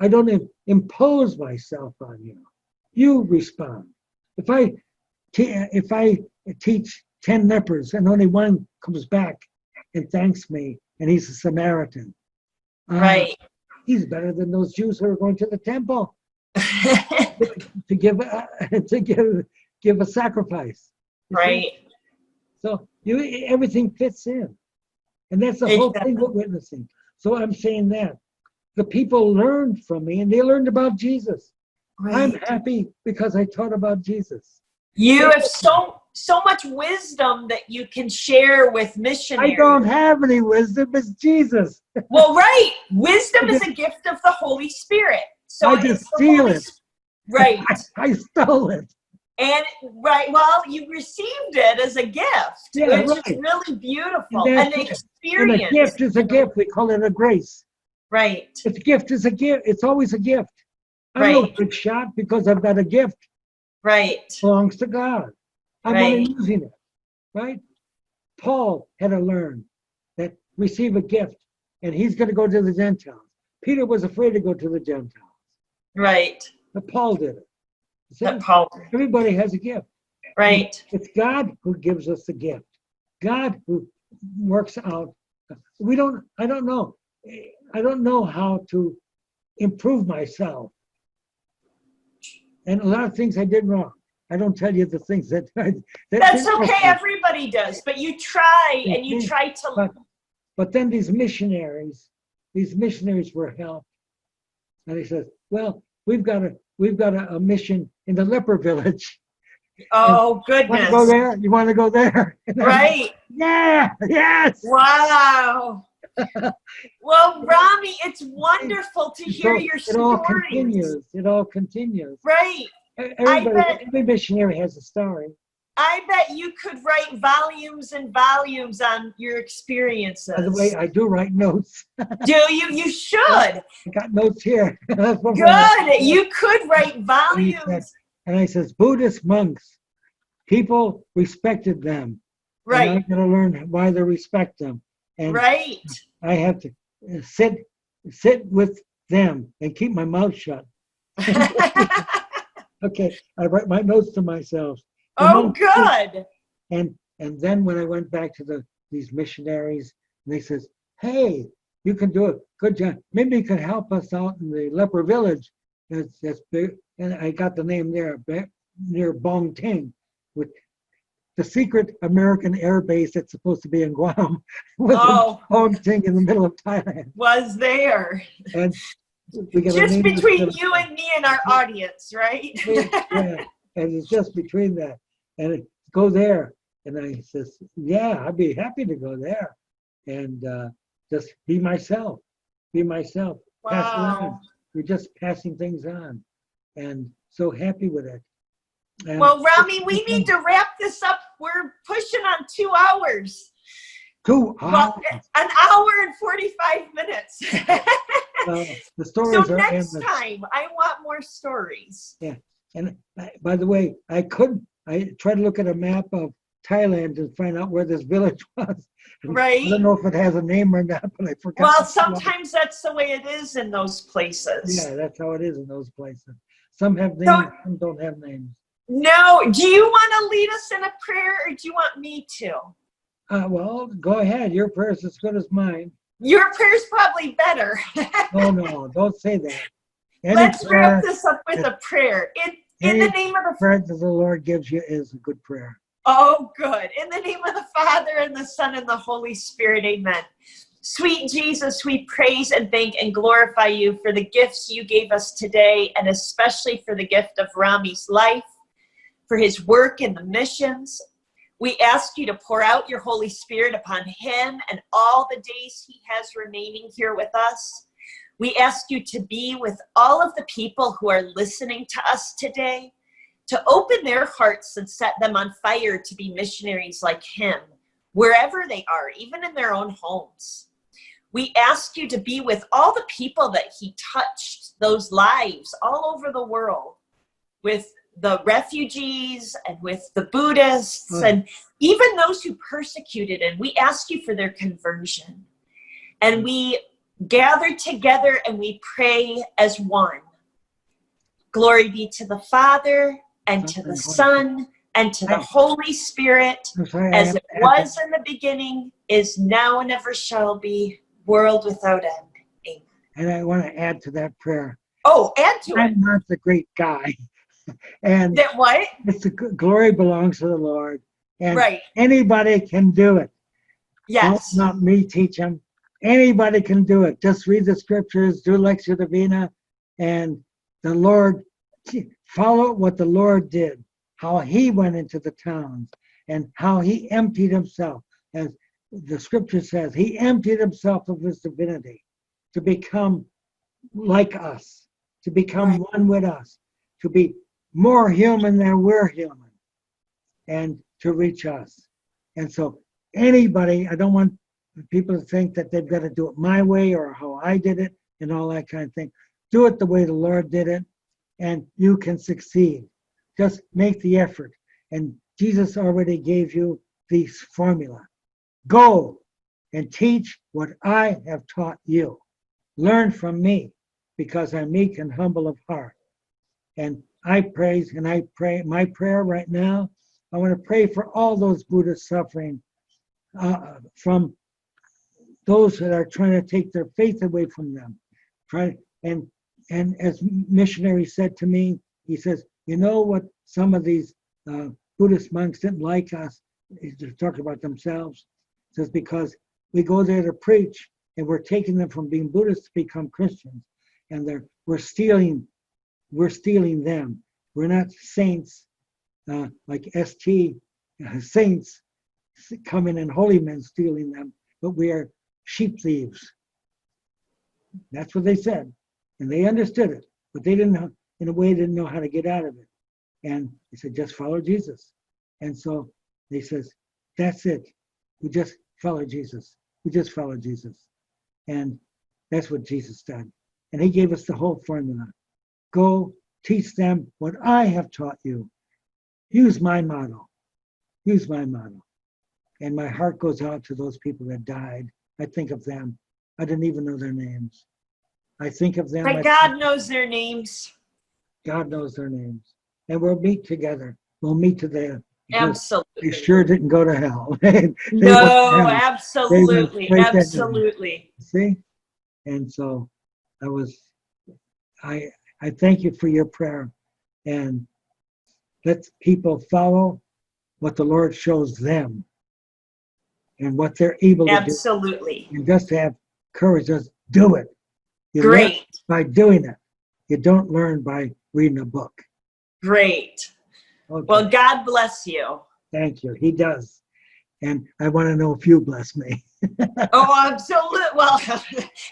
I don't impose myself on you. You respond. If I teach 10 lepers and only one comes back and thanks me, and he's a Samaritan, he's better than those Jews who are going to the temple to give a sacrifice. Right. So everything fits in, and that's the whole thing with witnessing. So I'm saying that the people learned from me, and they learned about Jesus. Right. I'm happy because I taught about Jesus. You have so much wisdom that you can share with missionaries. I don't have any wisdom. It's Jesus. Well, right. Wisdom is a gift of the Holy Spirit. So I just steal it. Right. I stole it. And well, you received it as a gift, which is really beautiful. An experience. And a gift is a gift. We call it a grace. Right. A gift is a gift. It's always a gift. I'm no big shot because I've got a gift. Right. It belongs to God. I'm only using it. Right? Paul had to learn that receive a gift, and he's going to go to the Gentiles. Peter was afraid to go to the Gentiles. Right. But Paul did it. See? Everybody has a gift. Right. It's God who gives us the gift. God who works out. I don't know. I don't know how to improve myself. and a lot of things I did wrong. I don't tell you the things that That's okay. Everybody does, but you try and you try to. But then these missionaries were helped, and he says, "Well, we've got a mission in the leper village. Oh goodness! Want to go there? You want to go there? Right? Yeah. Yes. Wow. Well, Rami, it's wonderful to hear your stories. It all continues. Right. Every missionary has a story. I bet you could write volumes and volumes on your experiences. By the way, I do write notes. Do you? You should. I got notes here. Good. You could write volumes. And I says, Buddhist monks, people respected them. Right. And I'm going to learn why they respect them. And right. I have to sit with them and keep my mouth shut. Okay, I write my notes to myself. Good. And then when I went back to these missionaries, they says, "Hey, you can do a good job. Maybe you could help us out in the leper village. That's big." And I got the name there, near Bong Ting, with the secret American air base that's supposed to be in Guam. Bong Ting in the middle of Thailand. Was there. And we got just between you and me and our audience, right? Yeah, and it's just between that. And go there. And I says, yeah, I'd be happy to go there. And just be myself. Wow. Pass it on. You're just passing things on. And so happy with it. And well, Rami, we need to wrap this up. We're pushing on 2 hours. 2 hours? Well, an hour and 45 minutes. The stories so are next time, I want more stories. Yeah. And by the way, I tried to look at a map of Thailand to find out where this village was. Right. I don't know if it has a name or not, but I forgot. Well, sometimes that's the way it is in those places. Yeah, that's how it is in those places. Some have names, some don't have names. No. Do you want to lead us in a prayer, or do you want me to? Well, go ahead. Your prayer is as good as mine. Your prayer's probably better. No, don't say that. Let's wrap this up with a prayer. In the name of the prayer that the Lord gives you is a good prayer. Oh, good. In the name of the Father, and the Son, and the Holy Spirit, amen. Sweet Jesus, we praise and thank and glorify you for the gifts you gave us today, and especially for the gift of Rami's life, for his work in the missions. We ask you to pour out your Holy Spirit upon him and all the days he has remaining here with us. We ask you to be with all of the people who are listening to us today, to open their hearts and set them on fire to be missionaries like him, wherever they are, even in their own homes. We ask you to be with all the people that he touched, those lives all over the world, with the refugees and with the Buddhists and even those who persecuted. And we ask you for their conversion. And we gather together and we pray as one. Glory be to the Father, and to the Son, and to the Holy Spirit, as it was in the beginning, is now, and ever shall be, world without end. Amen. And I want to add to that prayer. Oh, add to it. I'm not the great guy. And that what? It's the glory belongs to the Lord. And right. Anybody can do it. Yes. Not me teach them. Anybody can do it. Just read the scriptures, do Lectio Divina, and the Lord, follow what the Lord did, how he went into the towns and how he emptied himself. As the scripture says, he emptied himself of his divinity to become like us, to become one with us, to be more human than we're human, and to reach us. And so anybody, I don't want people to think that they've got to do it my way or how I did it and all that kind of thing. Do it the way the Lord did it, and you can succeed. Just make the effort. And Jesus already gave you the formula. Go and teach what I have taught you. Learn from me, because I'm meek and humble of heart. And I praise and I pray. My prayer right now, I want to pray for all those Buddhists suffering from those that are trying to take their faith away from them. And as Missionary said to me, he says, you know what some of these Buddhist monks didn't like us? They're talking about themselves. It says because we go there to preach and we're taking them from being Buddhists to become Christians, and we're stealing them. We're not saints like ST saints coming and holy men stealing them, but we are sheep thieves. That's what they said, and they understood it, but they didn't know, in a way, didn't know how to get out of it. And they said, just follow Jesus. And so they says, that's it. We just follow Jesus. We just follow Jesus. And that's what Jesus did. And he gave us the whole formula. Go teach them what I have taught you. Use my model. Use my model. And my heart goes out to those people that died. I think of them. I didn't even know their names. I think of them. But God knows their names. God knows their names. And we'll meet together. We'll meet together. Absolutely. They sure didn't go to hell. No, absolutely. Absolutely. See? And so I thank you for your prayer. And let people follow what the Lord shows them and what they're able to do. Absolutely. And just have courage, just do it. You Great. learn by doing it. You don't learn by reading a book. Great. Okay. Well, God bless you. Thank you. He does. And I want to know if you bless me. Oh, absolutely. Well,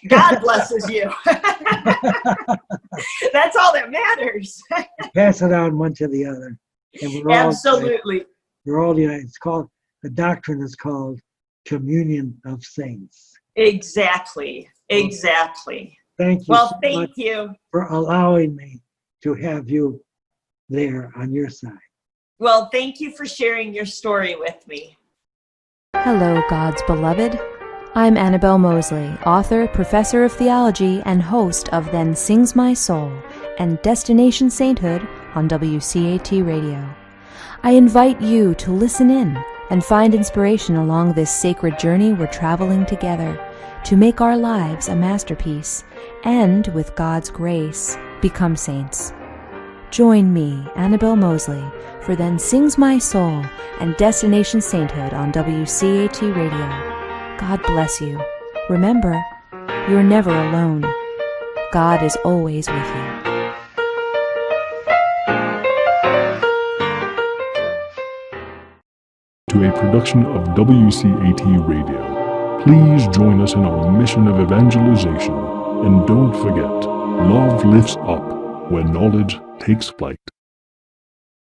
God blesses you. That's all that matters. Pass it on one to the other. And we're Absolutely. We're all united. It's called, the doctrine is called communion of saints. Exactly. Exactly. Thank you. Well, thank you for allowing me to have you there on your side. Well, thank you for sharing your story with me. Hello, God's beloved. I'm Annabelle Mosley, author, professor of theology, and host of Then Sings My Soul and Destination Sainthood on WCAT Radio. I invite you to listen in and find inspiration along this sacred journey we're traveling together to make our lives a masterpiece and, with God's grace, become saints. Join me, Annabelle Mosley, for Then Sings My Soul and Destination Sainthood on WCAT Radio. God bless you. Remember, you're never alone. God is always with you. To a production of WCAT Radio. Please join us in our mission of evangelization. And don't forget, love lifts up where knowledge takes flight.